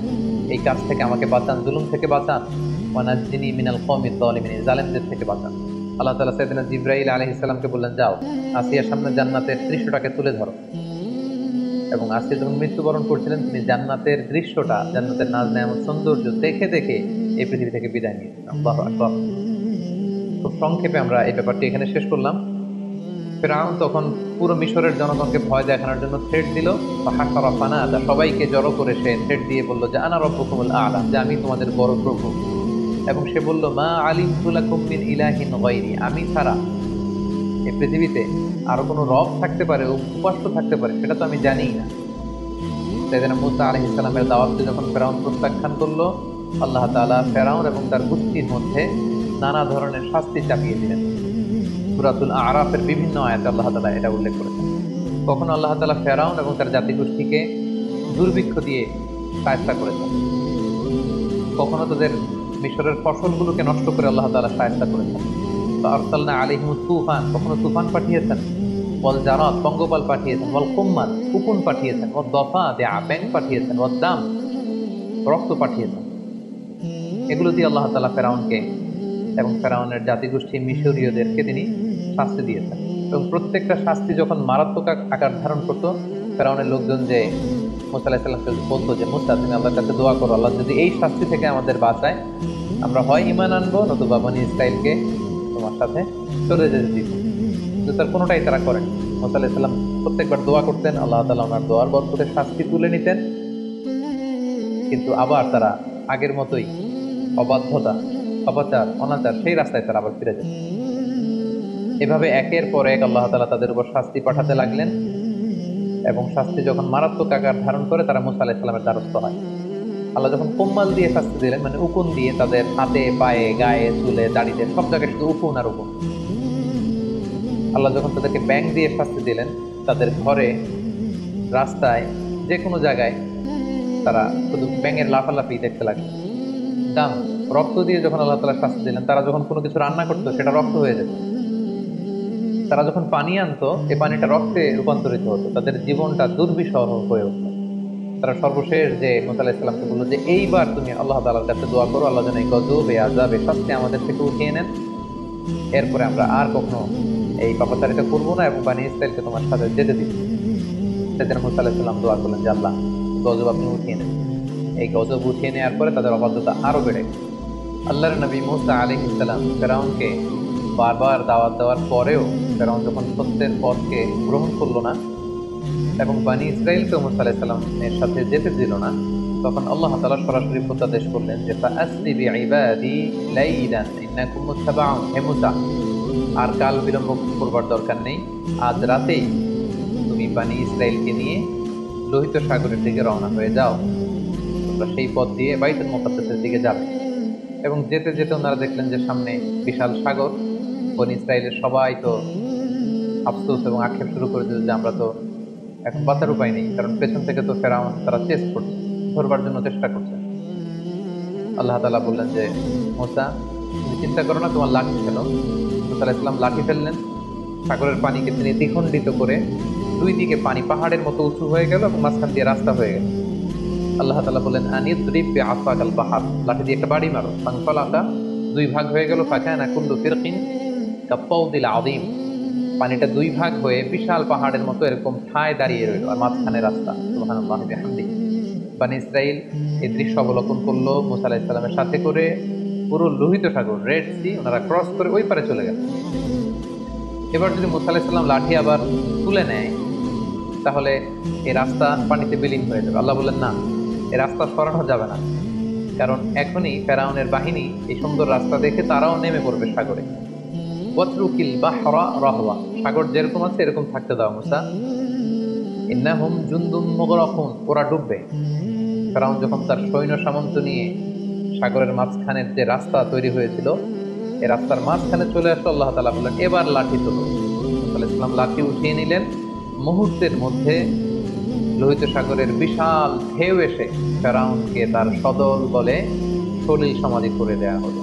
S1: এই কাজ থেকে আমাকে বাঁচান, জুলুম থেকে বাঁচান। ওয়ানাজ্জিনি মিনাল কওমিজ যালিমিন, জালেমদের থেকে বাঁচান। আল্লাহ তাআলা সাইয়েদনা জিবরাইল আলাইহিস সালামকে বললেন, যাও আসিয়ার সামনে জান্নাতের দৃশ্যটাকে তুলে ধরো। এবং আসিয়া যখন মৃত্যুবরণ করছিলেন, তিনি জান্নাতের দৃশ্যটা, জান্নাতের নাজ নেয়ামত সৌন্দর্য দেখে দেখে এই পৃথিবী থেকে বিদায় নিয়েছিলেন। আল্লাহু আকবার। খুব সংক্ষেপে আমরা এই ব্যাপারটি এখানে শেষ করলাম। ফিরআউন তখন পুরো মিশরের জনগণকে ভয় দেখানোর জন্য থ্রেট দিল। ফাহাশারা ফানাদা, সবাইকে জড়ো করে সে থ্রেট দিয়ে বলল যে আনা রাব্বুকুমুল আ'লা, যে আমি তোমাদের বড় প্রভু। এবং সে বলল মা আলিমতু লাকুম মিন ইলাহিন গায়রি, আমি ছাড়া এই পৃথিবীতে আরো কোনো রব থাকতে পারে, উপাস্য থাকতে পারে, সেটা তো আমি জানিই না। সাইয়েদনা মূসা আলাইহিস সালামের দাওয়াতকে যখন ফিরআউন প্রত্যাখ্যান করলো, আল্লাহ তাআলা ফিরআউন এবং তার গোষ্ঠীর মধ্যে নানা ধরনের শাস্তি চাপিয়ে দিলেন। সূরাতুল আরাফের বিভিন্ন আয়াতে আল্লাহ তাআলা এটা উল্লেখ করেছেন। কখনো আল্লাহ তাআলা ফিরআউন এবং তার জাতিগোষ্ঠীকে দুর্ভিক্ষ দিয়ে শায়েস্তা করেছেন, কখনো তাদের মিশরের ফসলগুলোকে নষ্ট করে আল্লাহ তাআলা শায়েস্তা করেছেন। আরসালনা আলাইহিমুত তুফান, কখনো তুফান পাঠিয়েছেন। ওয়াল জারাদ, পঙ্গপাল পাঠিয়েছেন। ওয়াল কুম্মাল, উকুন পাঠিয়েছেন। ওয়াদ দাফাদিআ, ব্যাঙ পাঠিয়েছেন। ওয়াদ দাম, রক্ত পাঠিয়েছেন। এগুলো দিয়ে আল্লাহ তাআলা ফিরআউনকে এবং ফেরাউনের জাতিগোষ্ঠী মিশরীয়দেরকে তিনি শাস্তি দিয়েছেন। এবং প্রত্যেকটা শাস্তি যখন মারাত্মক আকার ধারণ করত, ফেরাউনের লোকজন যে মূসা আলাইহিস সালামকে বলতো যে মুসা তুমি আল্লাহর কাছে দোয়া করো, আল্লাহ যদি এই শাস্তি থেকে আমাদের বাঁচায়, আমরা হয় ঈমান আনবো, নতুবা বনী ইসরাইলকে তোমার সাথে চলে যেতে দিব। কিন্তু তার কোনোটাই তারা করেন। মূসা আলাইহিস সালাম প্রত্যেকবার দোয়া করতেন, আল্লাহ তাআলা ওনার দোয়ার বরকতে শাস্তি তুলে নিতেন। কিন্তু আবার তারা আগের মতোই অবাধ্যতা, অপচার, অনাচার, সেই রাস্তায় তারা আবার ফিরে যেত। এভাবে একের পর এক আল্লাহ তাআলা তাদের উপর শাস্তি পাঠাতে লাগলেন। এবং শাস্তি যখন মারাত্মক আকার ধারণ করে, তারা মূসা আলাইহিস সালামের দ্বারস্থ হয়। আল্লাহ যখন কোম্মাল দিয়ে শাস্তি দিলেন, মানে উকুন দিয়ে তাদের হাতে, পায়ে, গায়ে, চুলে, দাড়িতে, সব জায়গায় শুধু উকুন আর উকুন। আল্লাহ যখন তাদেরকে ব্যাঙ দিয়ে শাস্তি দিলেন, তাদের ঘরে, রাস্তায়, যে কোনো জায়গায় তারা শুধু ব্যাঙের লাফালাফি দেখতে লাগলো। দাম, রক্ত দিয়ে যখন আল্লাহ তাআলা শাস্তি দিলেন, তারা যখন কোনো কিছু রান্না করতো সেটা রক্ত হয়ে যেত। তারা যখন পানি আনতো, এই পানিটা রক্তে রূপান্তরিত হতো। তাদের জীবনটা দুর্বিষহ হয়ে উঠতো। তারা সর্বশেষ যে মূসা আলাইহিস সালামকে বললো যে এইবার তুমি আল্লাহ তাআলার কাছে দোয়া করো, আল্লাহ যেন এই গজব, এই আযাব, এই শাস্তি আমাদের থেকে উঠিয়ে নেন। এরপরে আমরা আর কখনো এই পাপাচারিতা করবো না এবং বনী ইসরাইলকে তোমার সাথে যেতে দিব। সেদিন মূসা আলাইহিস সালাম দোয়া করলেন যে আল্লাহ গজব আপনি উঠিয়ে নেন। এই গজব উঠিয়ে নেওয়ার পরে তাদের অবাধ্যতা আরো বেড়ে গেল। আল্লাহর নবী মূসা আলাইহিস সালাম ফিরআউনকে বারবার দাওয়াত দেওয়ার পরেও ফিরআউন যখন সত্যের পথকে গ্রহণ করলো না এবং বনী ইসরাইলকে মূসা আলাইহিস সালামের সাথে যেতে দিল না, তখন আল্লাহ তাআলা সরাসরি প্রত্যাদেশ করলেন যে ফাআসরি বিইবাদি লাইলান ইন্নাকুম মুত্তাবাউন, হে মূসা আর কাল বিলম্ব করবার দরকার নেই, আজ রাতেই তুমি বনী ইসরাইলকে নিয়ে লোহিত সাগরের দিকে রওনা হয়ে যাও। তোমরা সেই পথ দিয়ে বাইতুল মুকাদ্দাসের দিকে যাবে। এবং যেতে যেতে ওনারা দেখলেন যে সামনে বিশাল সাগর। বনী ইসরাইলের সবাই তো আফসোস এবং আক্ষেপ শুরু করে দিল যে আমরা তো এখন বাঁচার উপায় নেই, কারণ পেছন থেকে তো ফেরাউন তারা চেস করছে, ধরবার জন্য চেষ্টা করছে। আল্লাহ তাআলা বললেন যে মূসা তুমি চিন্তা করো না, তোমার লাঠি ফেলো। মূসা আলাইহিস সালাম লাঠি ফেললেন। সাগরের পানিকে তিনি দ্বিখণ্ডিত করে দুই দিকে পানি পাহাড়ের মতো উঁচু হয়ে গেল এবং মাঝখান দিয়ে রাস্তা হয়ে গেল। আল্লাহ তাআলা বললেন আনিদ্রিব বিআসাকাল বাহার, লাঠি দিয়ে একটা বাড়ি মারো। ফানফালাকা, দুই ভাগ হয়ে গেল। ফাকানা কুল্লু ফিরকিন কাত্তাউদিল আযীম, পানিটা দুই ভাগ হয়ে বিশাল পাহাড়ের মতো এরকম ঠায় দাঁড়িয়ে রইল, আর মাঝখানে রাস্তা। সুবহানাল্লাহি ওয়া বিহামদিহি। বনী ইসরাইল এই দৃশ্য অবলোকন করলো মূসা আলাইহিস সালামের সাথে করে। পুরো লোহিত সাগর, রেড সি, ওনারা ক্রস করে ওই পারে চলে গেল। এবার যদি মূসা আলাইহিস সালাম লাঠি আবার তুলে নেয়, তাহলে এই রাস্তা পানিতে বিলীন হয়ে যাবে। আল্লাহ বললেন না, এই রাস্তা সরানো যাবে না, কারণ এখনই ফেরাউনের বাহিনী এই সুন্দর রাস্তা দেখে তারাও নেমে পড়বে সাগরে। ওয়াতরুকিল বাহরা রাহওয়া, সাগর যেরকম আছে এরকম থাকতে দাও মূসা। ইন্নাহুম জুনদুম মুগরাকুন, ওরা ডুববে। ফেরাউন যখন তার সৈন্য সামন্ত নিয়ে সাগরের মাঝখানের যে রাস্তা তৈরি হয়েছিল, এই রাস্তার মাঝখানে চলে আসলো, আল্লাহ তাআলা বললেন এবার লাঠি তোলো। মূসা আলাইহিস সালাম লাঠি উঠিয়ে নিলেন। মুহূর্তের মধ্যে লোহিত সাগরের বিশাল ঢেউ এসে ফেরাউনকে তার সদল বলে সলিল সমাধি করে দেয়া হলো।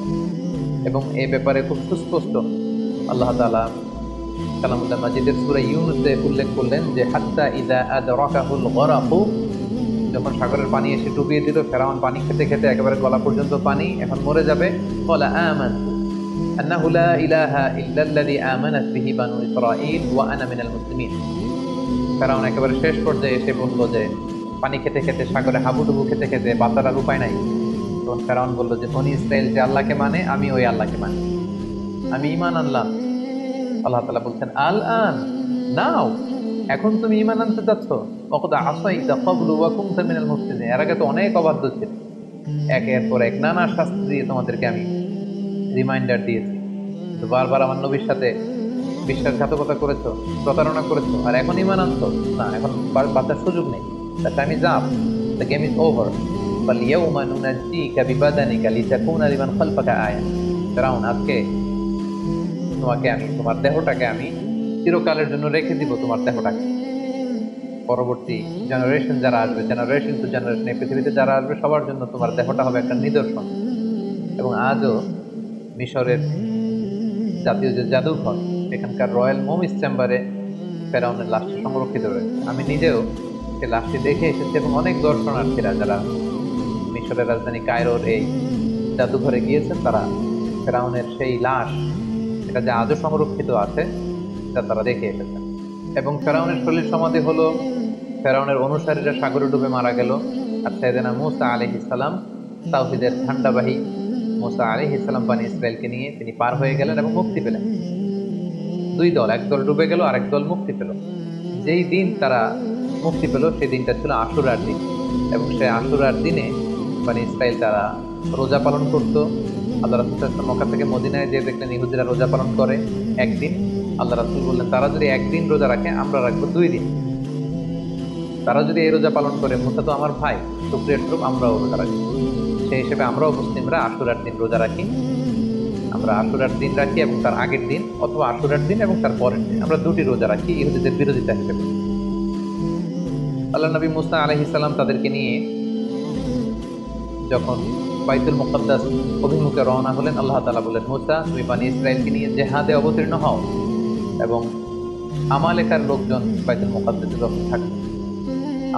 S1: এবং এই ব্যাপারে খুব সুস্পষ্ট আল্লাহ তাআলা কালামুল্লাহ মাজিদের সূরা ইউনূসে উল্লেখ করলেন যে হাত্তা ইযা আদরাকাহুল গরাকু, যখন সাগরের পানি এসে ডুবিয়ে দিল, ফেরাউন পানি খেতে খেতে একেবারে গলা পর্যন্ত পানি, এখন মরে যাবে। ক্বালা আমানতু আন্নাহু লা ইলাহা ইল্লাল্লাযী আমানাত বিহি বানু ইসরাঈল ওয়া আনা মিনাল মুসলিমিন। ফেরাউন একেবারে শেষ পর্যায়ে এসে বলল যে, পানি খেতে খেতে সাগরে হাবুডুবু খেতে খেতে বাঁচার আর উপায় নাই। তখন ফেরাউন বলল যে, বনী ইসরাইল যে আল্লাহকে মানে, আমি ওই আল্লাহকে মানি, আমি ঈমান আনলাম। আল্লাহ তাআলা বলছেন, আল আন, নাও, এখন তুমি ঈমান আনতে যাচ্ছ। ওয়াকাদ আসাইতা ক্বাবলু ওয়া কুনতা মিনাল মুফসিদিন, এর আগে তো অনেক অবাধ্য ছিলে, একের পর এক নানা শাস্তি দিয়ে তোমাদেরকে আমি রিমাইন্ডার দিয়েছি, কিন্তু বারবার আমার নবীর সাথে বিশ্বাসঘাতকতা করেছো, প্রতারণা করেছো, আর এখন ঈমান আনছো না, এখন বাঁচার সুযোগ নেই। The time is up, the game is over, ফালইয়াউমা নুনাজ্জিকা বিবাদানিকা লিতাকুনা লিমান খালফাকা আয়া। ফেরাউন, আজকে তোমাকে আমি, তোমার দেহটাকে আমি চিরকালের জন্য রেখে দিব, তোমার দেহটাকে। পরবর্তী জেনারেশন যারা আসবে, জেনারেশন টু জেনারেশন, এই পৃথিবীতে যারা আসবে সবার জন্য তোমার দেহটা হবে একটা নিদর্শন। এবং আজও মিশরের জাতীয় যে জাদুঘর, এখানকার রয়্যাল মমিস চেম্বারে ফেরাউনের লাশটি সংরক্ষিত রয়েছে। আমি নিজেও সে লাশটি দেখে এসেছি, এবং অনেক দর্শনার্থীরা যারা মিশরের রাজধানী কায়রোর এই জাদুঘরে গিয়েছেন, তারা ফেরাউনের সেই লাশ, এটা যে আজও সংরক্ষিত আছে, এটা তারা দেখে এসেছেন। এবং ফেরাউনের শরীর সমাধি হলো, ফেরাউনের অনুসারীরা সাগরে ডুবে মারা গেল, আর সাইয়েদনা মূসা আলাইহিস সালাম, তাওহীদের ঝান্ডাবাহী মূসা আলাইহিস সালাম বনী ইসরাইলকে নিয়ে তিনি পার হয়ে গেলেন এবং মুক্তি পেলেন। দুই দল, এক দল ডুবে গেল, আরেক দল মুক্তি পেল। যেই দিন তারা মুক্তি পেল সেই দিনটা ছিল আশুরার দিন, এবং সেই আশুরার দিনে বনী ইসরাইল তারা রোজা পালন করত। আল্লাহ রাসূল সাল্লাল্লাহু আলাইহি ওয়াসাল্লাম মক্কা থেকে মদিনায় যে দেখলেন ইহুদিরা রোজা পালন করে একদিন, আল্লাহ রাসূল বললেন, তারা যদি একদিন রোজা রাখে, আমরা রাখবো 2 দিন। তারা যদি এই রোজা পালন করে, মুসা তো আমার ভাই, শুকরিয়ার স্বরূপ আমরাও রোজা রাখি। সেই হিসেবে আমরাও মুসলিমরা আশুরার দিন রোজা রাখি। আমরা আশুরার দিন রাখি এবং তার আগের দিন, অথবা আশুরার দিন এবং তার পরের দিন, আমরা 2টি রোজা রাখি ইহুদিদের বিরোধিতা হিসেবে। আল্লাহ নবী মুসা আলাইহিস সালাম তাদেরকে নিয়ে যখন বাইতুল মুকাদ্দাস অভিমুখে রওনা হলেন, আল্লাহ তাআলা বললেন, মুসা, তুমি বনী ইসরাইলকে নিয়ে জিহাদে অবতীর্ণ হও, এবং আমালেকার লোকজন বাইতুল মুকাদ্দাসে যখন থাকে,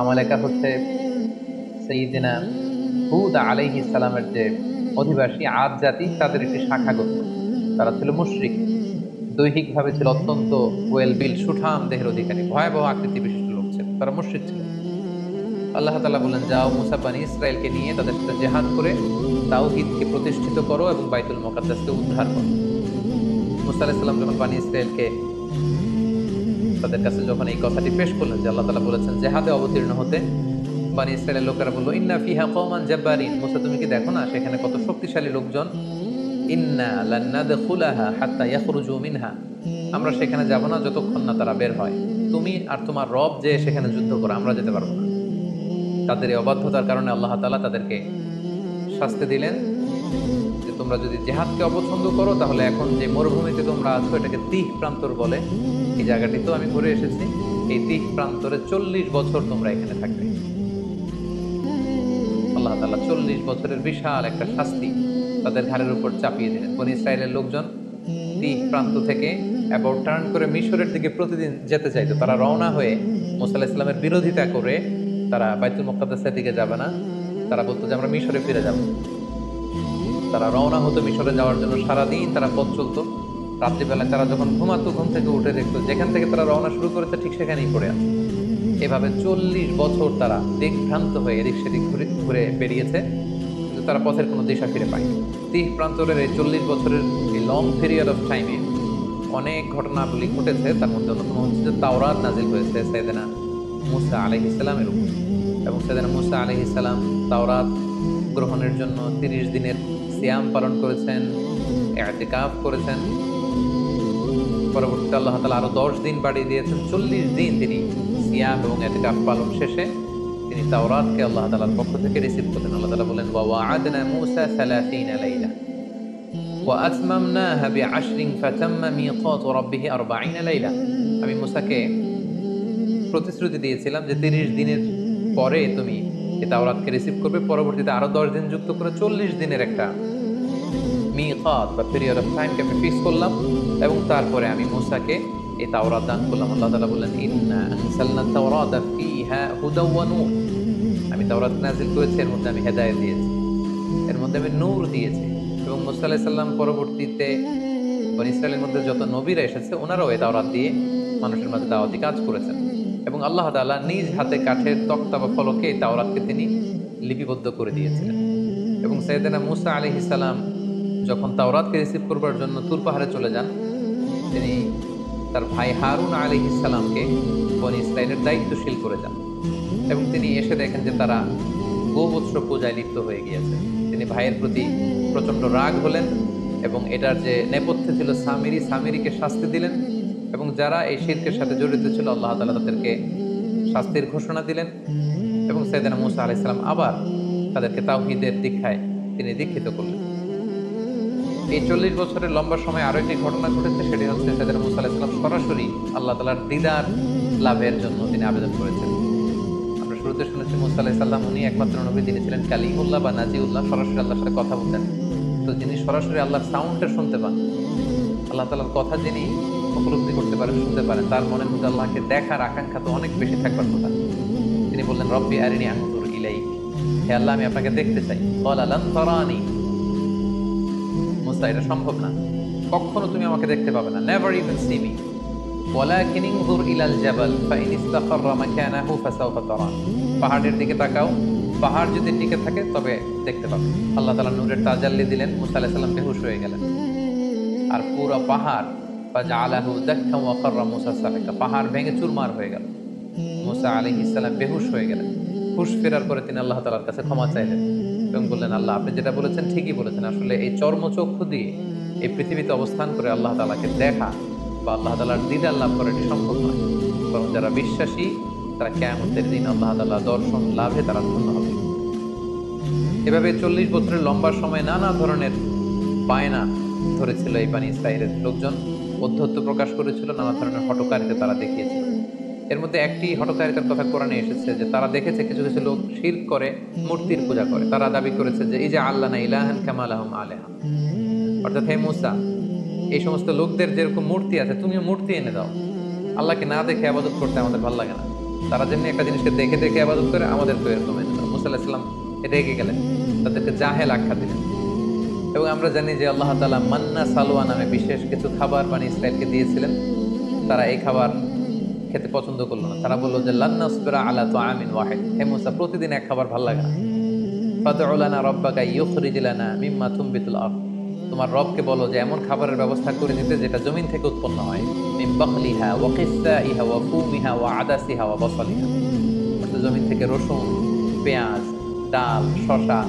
S1: আমালেকা হচ্ছে সাইয়্যিদিনা হুদ আলাইহিস সালামের যে অধিবাসী আদ জাতি, তাদের একটি শাখা গোত্র। তারা ছিল মুশরিক, দৈহিকভাবে ছিল অত্যন্ত ওয়েল বিল্ড, সুঠাম দেহের অধিকারী, ভয়াবহ আকৃতি বিশিষ্ট লোক ছিল, তারা মুশরিক ছিল। আল্লাহ তাআলা বলেন, যাও মুসা বনী ইসরাইলকে নিয়ে তাদের সাথে জিহাদ করে তাওহীদকে প্রতিষ্ঠিত করো এবং বাইতুল মুকাদ্দাসকে উদ্ধার করো। মুসা আলাইহিস সালাম যখন বনী ইসরাইলকে তাদের কাছে যখন এই কথাটি পেশ করলেন যে আল্লাহ তাআলা বলেছেন জিহাদে অবতীর্ণ হতে, বনী ইসরাইলের লোকেরা বলল, ইন্না ফিহা কওমান জাব্বারিন, মুসা তুমি কি দেখো না সেখানে কত শক্তিশালী লোকজন, ইন্না লান নাদখুলাহা হাত্তা ইয়াখরুজু মিনহা, আমরা সেখানে যাব না যতক্ষণ না তারা বের হয়। তুমি আর তোমার রব যে সেখানে যুদ্ধ করো, আমরা যেতে পারবো না। তাদের এই অবাধ্যতার কারণে আল্লাহ তাআলা তাদেরকে শাস্তি দিলেন যে তোমরা যদি জিহাদকে অপছন্দ করো, তাহলে এখন যে মরুভূমিতে তোমরা আছো এটাকে তিহ প্রান্তর বলে, এই জায়গাটি তো আমি ঘুরে এসেছি, এই তিহ প্রান্তরে 40 বছর তোমরা এখানে থাকবে। আল্লাহ তাআলা 40 বছরের বিশাল একটা শাস্তি তাদের ঘাড়ের উপর চাপিয়ে দিলেন। বনী ইসরাইলের লোকজন তিহ প্রান্ত থেকে অ্যাবাউট টার্ন করে মিশরের দিকে প্রতিদিন যেতে চাইতো। তারা রওনা হয়ে মুসা আলাইহিস সালামের বিরোধিতা করে তারা বাইতুল মুকাদ্দাসের দিকে যাবে না, তারা বলতো যে আমরা মিশরে ফিরে যাব। তারা রওনা হতো মিশরে যাওয়ার জন্য, সারাদিন তারা পথ চলতো। রাত্রিবেলায় তারা যখন ঘুমাতো, ঘুম থেকে উঠে দেখতো যেখান থেকে তারা রওনা শুরু করেছে ঠিক সেখানেই পড়ে আছে। এভাবে 40 বছর তারা দিকভ্রান্ত হয়ে এদিক সেদিক ঘুরে বেরিয়েছে, কিন্তু তারা পথের কোনো দিশা ফিরে পায়নি। তিহ প্রান্তরের এই 40 বছরের এই লং পিরিয়ড অফ টাইমে অনেক ঘটনাবলী ঘটেছে। তার মধ্যে অন্যতম হচ্ছে যে তাওরাত নাজিল হয়েছে সাইয়েদনা মূসা আলাইহিস সালামের উপর, এবং সাইয়েদনা মূসা আলাইহিস সালাম তাওরাত গ্রহণের জন্য 30 দিনের সিয়াম পালন করেছেন, ইতিকাফ করেছেন। পরবর্তীতে আল্লাহ তাআলা আরো 10 দিন বাড়িয়ে দিয়েছেন। 40 দিন তিনি সিয়াম এবং ইতিকাফ পালন শেষে তিনি তাওরাতকে আল্লাহ তাআলার পক্ষ থেকে রিসিভ করলেন। আল্লাহ তাআলা বলেন, ওয়া ওয়া'আদনা মূসা 30 লাইলা ওয়া আতমামনাহা বি'আশরিন ফাতাম্মা মিকাতু রাব্বিহি 40 লাইলা। আমি মূসাকে প্রতিশ্রুতি দিয়েছিলাম যে 30 দিনের পরে তুমি এই তাওরাতকে রিসিভ করবে, পরবর্তীতে আরো 10 দিন যুক্ত করে 40 দিনের একটা মিকাত বা পিরিয়ড অফ টাইমকে আমি ফিক্স করলাম, এবং তারপরে আমি মূসাকে এই তাওরাত দান করলাম। আল্লাহ তাআলা বললেন, ইন্না আনজালনা তাওরাতা ফীহা হুদাও ওয়া নূর। আমি তাওরাত নাযিল করেছি, এর মধ্যে আমি হেদায়েত দিয়েছি, এর মধ্যে আমি নূর দিয়েছি। এবং মুসা আলাইহিস সালাম পরবর্তীতে বনী ইসরায়েলের মধ্যে যত নবীরা এসেছে ওনারাও এই তাওরাত দিয়ে মানুষের মাঝে দাওয়াতি কাজ করেছেন। এবং আল্লাহ তাআলা নিজ হাতে কাঠের তক্তা বা ফলকে এই তাওরাতকে তিনি লিপিবদ্ধ করে দিয়েছিলেন। এবং সাইয়েদনা মুসা আলাইহিস সালাম যখন তাওরাতকে রিসিভ করবার জন্য তুর পাহাড়ে চলে যান, তিনি তার ভাই হারুন আলাইহিস সালামকে বনী ইসরায়েলের দায়িত্বশীল করে যান। এবং তিনি এসে দেখেন যে তারা গোবৎস পূজায় লিপ্ত হয়ে গিয়েছে। তিনি ভাইয়ের প্রতি প্রচণ্ড রাগ হলেন এবং এটার যে নেপথ্যে ছিল সামিরিকে শাস্তি দিলেন। এবং যারা এই শিরকের সাথে জড়িত ছিল আল্লাহ তাআলা তাদেরকে শাস্তির ঘোষণা দিলেন। এবং সাইয়েদনা মুসা আলাইহিস সালাম আবার তাদেরকে তাওহীদের দীক্ষায় তিনি দীক্ষিত করলেন। এই 40 বছরের লম্বা সময় আরো একটি ঘটনা ঘটেছে, সেটি হচ্ছে সাইয়েদনা মুসা আলাইহিস সালাম সরাসরি আল্লাহ তাআলার দিদার লাভের জন্য তিনি আবেদন করেছেন। আমরা শুরুতে শুনেছি মুসা আলাইহিস সালাম উনি একমাত্র নবী, তিনি ছিলেন কালিমুল্লাহ বা নাজিউল্লাহ, সরাসরি আল্লাহর সাথে কথা বলতেন। তো যিনি সরাসরি আল্লাহর সাউন্ডটা শুনতে পান, আল্লাহ তাআলার কথা যিনি উপলব্ধি করতে পারেন, শুনতে পারেন, তার মনের মধ্যে আল্লাহকে দেখার আকাঙ্ক্ষা তো অনেক বেশি থাকবার কথা। তিনি বললেন, রব্বি আরিনি আনজুর ইলাইক, হে আল্লাহ আমি আপনাকে দেখতে চাই। ক্বালা লান তারানি, মুসা এটা সম্ভব না, কখনো তুমি আমাকে দেখতে পাবে না, নেভার ইভেন সি মি। ওয়ালাকিন ইনজুর ইলাল জাবাল ফাইন ইসতাকাররা মাকানাহু ফাসাউফা তারান, পাহাড়ের দিকে তাকাও, পাহাড় যদি টিকে থাকে তবে দেখতে পাবে। আল্লাহ তাআলা নূরের তাজাল্লি দিলেন, মুসা আলাইহিস সালাম বেহুশ হয়ে গেলেন। আর পুরো পাহাড় ফাজআলাহু দাক্কা ওয়া খাররা মুসা সাইকা, পাহাড় ভেঙে চুরমার হয়ে গেল। মুসা আলাইহিস সালাম বেহুশ হয়ে গেলেন। হুশ ফেরার পরে তিনি আল্লাহ তাআলার কাছে ক্ষমা চাইলেন এবং বললেন, আল্লাহ আপনি যেটা বলেছেন ঠিকই বলেছেন, আসলে এই চর্মচক্ষু দিয়ে এই পৃথিবীতে অবস্থান করে আল্লাহ তাআলাকে দেখা বা আল্লাহ তাআলার দিদার লাভ করা এটি সম্ভব নয়, বরং যারা বিশ্বাসী তারা কিয়ামতের দিন আল্লাহ তাআলার দর্শন লাভে তারা ধন্য হবে। এভাবে 40 বছরের লম্বা সময় নানা ধরনের বায়না ধরেছিল এই বনী ইসরাইলের লোকজন, অধ্যত্ব প্রকাশ করেছিল, নানা ধরনের হঠকারিতা তারা দেখিয়েছিল। এর মধ্যে একটি হঠকারিতার কথা কোরআনে এসেছে যে তারা দেখেছে কিছু কিছু লোক শিরক করে, মূর্তির পূজা করে। তারা দাবি করেছে যে এই যে আল্লাহ না ইলাহান কামা লাহুম আলেহা, অর্থাৎ হে মুসা এই সমস্ত লোকদের যেরকম মূর্তি আছে তুমিও মূর্তি এনে দাও, আল্লাহকে না দেখে আবাদত করতে আমাদের ভালো লাগে না। তারা যেমনি একটা জিনিসকে দেখে দেখে আবাদত করে, আমাদের তো এরকম এনে দাও। মুসা আলাইহিস সালাম রেগে গেলেন, তাদেরকে জাহেল আখ্যা দিলেন। এবং আমরা জানি যে আল্লাহ তাআলা মান্না সালোয়া নামে বিশেষ কিছু খাবার বনী ইসরাইলকে দিয়েছিলেন। তারা এই খাবার খেতে পছন্দ করলো না। তারা বললো যে লান নাসবিরা আলা তুআমিন ওয়াহিদ, হে মুসা প্রতিদিন এক খাবার ভালো লাগে না। ফাদউ লানা রাব্বাকা ইউখরিজ লানা মিম্মা তুনবিতুল আরদ, তোমার রবকে বলো যে এমন খাবারের ব্যবস্থা করে দিতে যেটা জমিন থেকে উৎপন্ন হয়। মিন বাখলিহা ওয়া কিসসাইহা ওয়া ফুমিহা ওয়া আদাসিহা ওয়া বাসালিহা, অর্থাৎ জমিন থেকে রসুন, পেঁয়াজ, ডাল, শসা,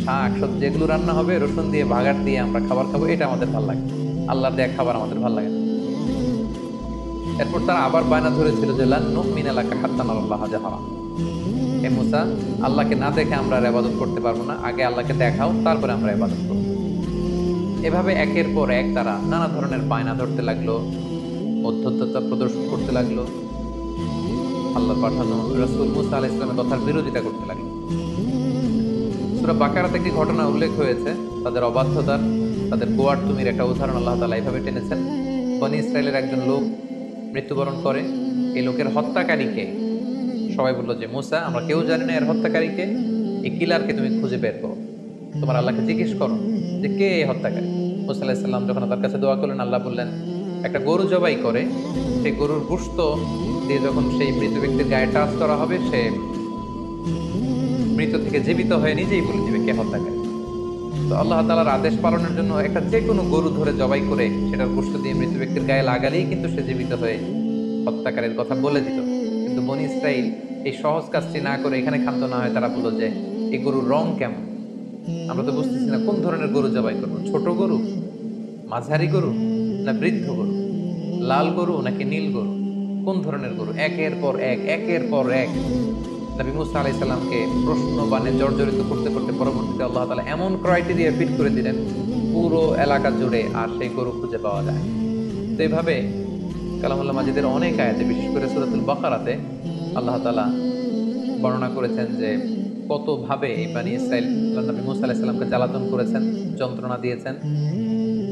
S1: শাক সবজি এগুলো রান্না হবে, রসুন দিয়ে বাগার দিয়ে আমরা খাবার খাবো, এটা আমাদের ভালো লাগে। আল্লাহর দেয়া খাবার আমাদের ভালো লাগে না। এরপর তারা আবার বায়না ধরেছিল যে লান নুমিনা লাকা হাত্তা নারাল্লাহ জাহরা, হে মুসা আল্লাহকে না দেখে আমরা আর ইবাদত করতে পারবো না, আগে আল্লাহকে দেখাও তারপরে আমরা ইবাদত করব। এভাবে একের পর এক তারা নানা ধরনের বায়না ধরতে লাগলো, অধ্যত্ততা প্রদর্শন করতে লাগলো, আল্লাহ পাঠানো রাসূল মুসা আলাইহিস সালামের কথার বিরোধিতা করতে লাগলো। সূরা বাকারাতে একটি ঘটনা উল্লেখ হয়েছে, তাদের অবাধ্যতার, তাদের গোয়ার্তুমির একটা উদাহরণ আল্লাহ তাআলা এইভাবে টেনেছেন। বনী ইসরায়েলের একজন লোক মৃত্যুবরণ করে, এই লোকের হত্যাকারীকে সবাই বললো যে মুসা আমরা কেউ জানি না এর হত্যাকারীকে, এই কিলারকে তুমি খুঁজে বের করো, তোমার আল্লাহকে জিজ্ঞেস করো যে কে এই হত্যাকারী। মুসা আলাইহিস সালাম যখন তার কাছে দোয়া করলেন, আল্লাহ বললেন একটা গরু জবাই করে সেই গরুর গোশত দিয়ে যখন সেই মৃত ব্যক্তির গায়ে টাচ করা হবে, সে মৃত থেকে জীবিত হয়ে নিজেই বলে দিবে কে হত্যাকারী। তো আল্লাহ তাআলার আদেশ পালনের জন্য একটা যে কোনো গরু ধরে জবাই করে সেটার গোশত দিয়ে মৃত ব্যক্তির গায়ে লাগালেই কিন্তু সে জীবিত হয়ে হত্যাকারীর কথা বলে দিত। কিন্তু বনী ইসরাইল এই সহজ কাজটি না করে এখানে ক্ষান্ত না হয় তারা বলল যে এই গরুর রং কেমন, আমরা তো বুঝতেছি না কোন ধরনের গরু জবাই করবো, ছোট গরু, মাঝারি গরু, না বৃদ্ধ গরু, লাল গরু নাকি নীল গরু, কোন ধরনের গরু। একের পর এক নবী মুসা আলাইহিস সালামকে প্রশ্ন বানে জর্জরিত করতে করতে পরবর্তীতে আল্লাহ তাআলা এমন ক্রাইটেরিয়া ফিট করে দিলেন পুরো এলাকা জুড়ে আর সেই গরু খুঁজে পাওয়া যায়। তো এইভাবে কালামুল্লাহ মাজিদের অনেক আয়াতে, বিশেষ করে সূরাতুল বাকারাতে আল্লাহ তাআলা বর্ণনা করেছেন যে কতভাবে এই বনী ইসরাইল নবী মুসা আলাইহিস সালামকে জ্বালাতন করেছেন, যন্ত্রণা দিয়েছেন,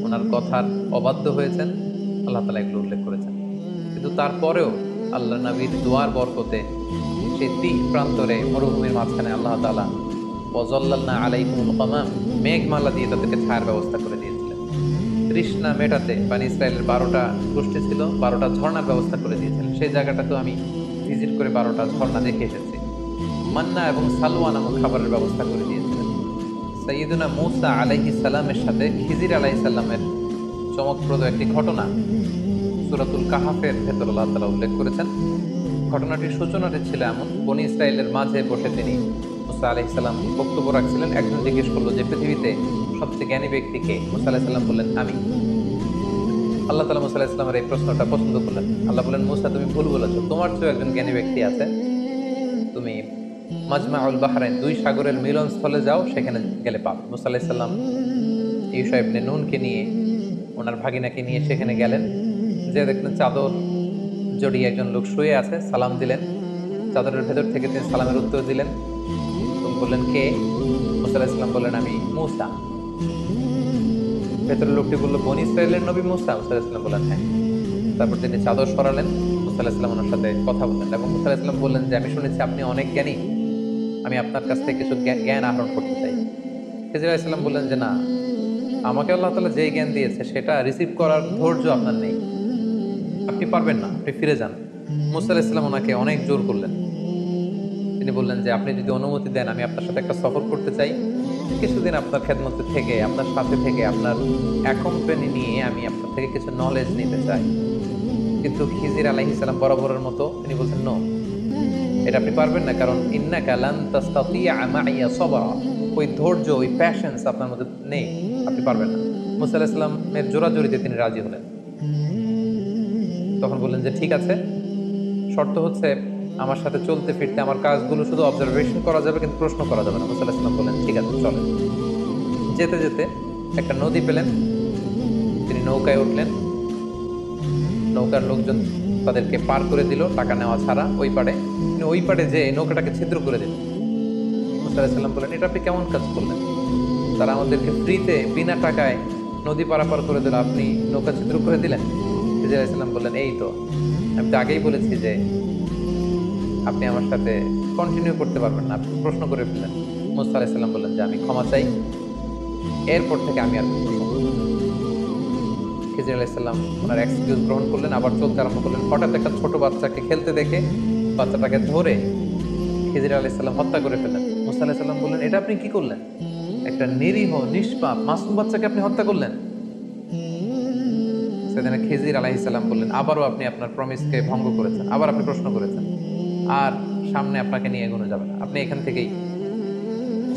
S1: ওনার কথার অবাধ্য হয়েছেন, আল্লাহ তাআলা এগুলো উল্লেখ করেছেন। কিন্তু তারপরেও আল্লাহ নবীর দোয়ার বরকতে সেই তীর প্রান্তরে মরুভূমির মাঝখানে আল্লাহ তাআলা ওয়াজাল্লালনা আলাইকুমুল গামাম, মেঘমালা দিয়ে তাদেরকে ছায়ার ব্যবস্থা করে দিয়েছিলেন। তৃষ্ণা মেটাতে বানি ইসরায়েলের 12টা গোষ্ঠী ছিল, 12টা ঝর্ণার ব্যবস্থা করে দিয়েছিলেন। সেই জায়গাটাতেও আমি ভিজিট করে 12টা ঝর্ণা দেখে এসেছি। মান্না এবং সালওয়া নামক খাবারের ব্যবস্থা করে দিয়েছিলেন। সাইয়্যিদুনা মূসা আলাইহিস সালামের সাথে খিজির আলাইহিস সালামের চমকপ্রদ একটি ঘটনা সূরাতুল কাহাফের ভেতর আল্লাহ তাআলা উল্লেখ করেছেন। ঘটনাটির সূচনাটি ছিল এমন, বনি ইসরায়েলের মাঝে বসে তিনি মূসা আলাইহিস সালাম বক্তব্য রাখছিলেন। একজন জিজ্ঞেস করলো যে পৃথিবীতে সবচেয়ে জ্ঞানী ব্যক্তি কে? মূসা আলাইহিস সালাম বললেন আমি। আল্লাহ তাআলা মূসা আলাইহিস সালামের এই প্রশ্নটা পছন্দ করলেন। আল্লাহ বললেন, মূসা তুমি ভুল বলেছো, তোমার চেয়েও একজন জ্ঞানী ব্যক্তি আছে। তুমি মাজমাউল বাহরাইন, দুই সাগরের মিলনস্থলে যাও, সেখানে গেলে পাবে। মূসা আলাইহিস সালাম ইউশা ইবনে নুনকে নিয়ে, ওনার ভাগিনাকে নিয়ে সেখানে গেলেন। যে দেখলেন চাদর জড়িয়ে একজন লোক শুয়ে আছে, সালাম দিলেন। চাদরের ভেতর থেকে তিনি সালামের উত্তর দিলেন। তুমি বললেন কে? মূসা আলাইহিস সালাম বললেন আমি মূসা। ভেতরের লোকটি বলল বনি ইসরায়েলের নবী মূসা? মূসা আলাইহিস সালাম বললেন হ্যাঁ। তারপর তিনি চাদর সরালেন, মূসা আলাইহিস সালাম ওনার সাথে কথা বললেন এবং মূসা আলাইহিস সালাম বললেন যে আমি শুনেছি আপনি অনেক জ্ঞানী, আমি আপনার কাছ থেকে কিছু জ্ঞান আহরণ করতে চাই। খিজির আলাইহিস সালাম বললেন যে না, আমাকে আল্লাহ তাআলা যেই জ্ঞান দিয়েছে সেটা রিসিভ করার ধৈর্য আপনার নেই, আপনি পারবেন না, আপনি ফিরে যান। মূসা আলাইহিস সালাম ওনাকে অনেক জোর করলেন। তিনি বললেন যে আপনি যদি অনুমতি দেন আমি আপনার সাথে একটা সফর করতে চাই, কিছুদিন আপনার খেদমতে থেকে, আপনার সাথে থেকে, আপনার অ্যাকম্পানি নিয়ে আমি আপনার থেকে কিছু নলেজ নিতে চাই। কিন্তু খিজির আলাইহিস সালাম বরাবরের মতো তিনি বলছেন নো, এটা আপনি পারবেন না, কারণ ইন্নাকা লান তাস্তাতিয়া মাইয়া সাবরা, ওই ধৈর্য, ওই প্যাশন্স আপনার মধ্যে নেই, আপনি পারবেন না। মূসা আলাইহিস সালামের জোরাজোরিতে তিনি রাজি হলেন। তখন বললেন যে ঠিক আছে, শর্ত হচ্ছে আমার সাথে চলতে ফিরতে আমার কাজগুলো শুধু অবজারভেশন করা যাবে, কিন্তু প্রশ্ন করা যাবে না। মূসা আলাইহিস সালাম বললেন ঠিক আছে চলেন। যেতে যেতে একটা নদী পেলেন, তিনি নৌকায় উঠলেন। নৌকার লোকজন তাদেরকে পার করে দিল টাকা নেওয়া ছাড়া ওই পাড়ে। তিনি ওই পাড়ে যে নৌকাটাকে ছিদ্র করে দিলেন। মূসা আলাইহিস সালাম বললেন এটা আপনি কেমন কাজ করলেন? তারা আমাদেরকে ফ্রিতে বিনা টাকায় নদী পারাপার করে দিল, আপনি নৌকা ছিদ্র করে দিলেন। খিজির আলাইহিস সালাম বললেন এই তো, আমি তো আগেই বলেছি যে আপনি আমার সাথে কন্টিনিউ করতে পারবেন না, আপনি প্রশ্ন করে ফেললেন। মূসা আলাইহিস সালাম বললেন যে আমি ক্ষমা চাই, এরপর থেকে আমি আর প্রশ্ন করব না। খিজির আলাইহিস সালাম ওনার এক্সকিউজ গ্রহণ করলেন, আবার চলতে আরম্ভ করলেন। হঠাৎ একটা ছোট বাচ্চাকে খেলতে দেখে বাচ্চাটাকে ধরে খিজির আলাইহিস সালাম হত্যা করে ফেললেন। মূসা আলাইহিস সালাম বললেন এটা আপনি কি করলেন? একটা নিরীহ নিষ্পাপ মাসুম বাচ্চাকে আপনি হত্যা করলেন। সেদিন খিজির আলাইহিস সালাম বললেন আবারও আপনি আপনার প্রমিসকে ভঙ্গ করেছেন, আবার আপনি প্রশ্ন করেছেন, আর সামনে আপনাকে নিয়ে এগোনো যাবে না, আপনি এখান থেকেই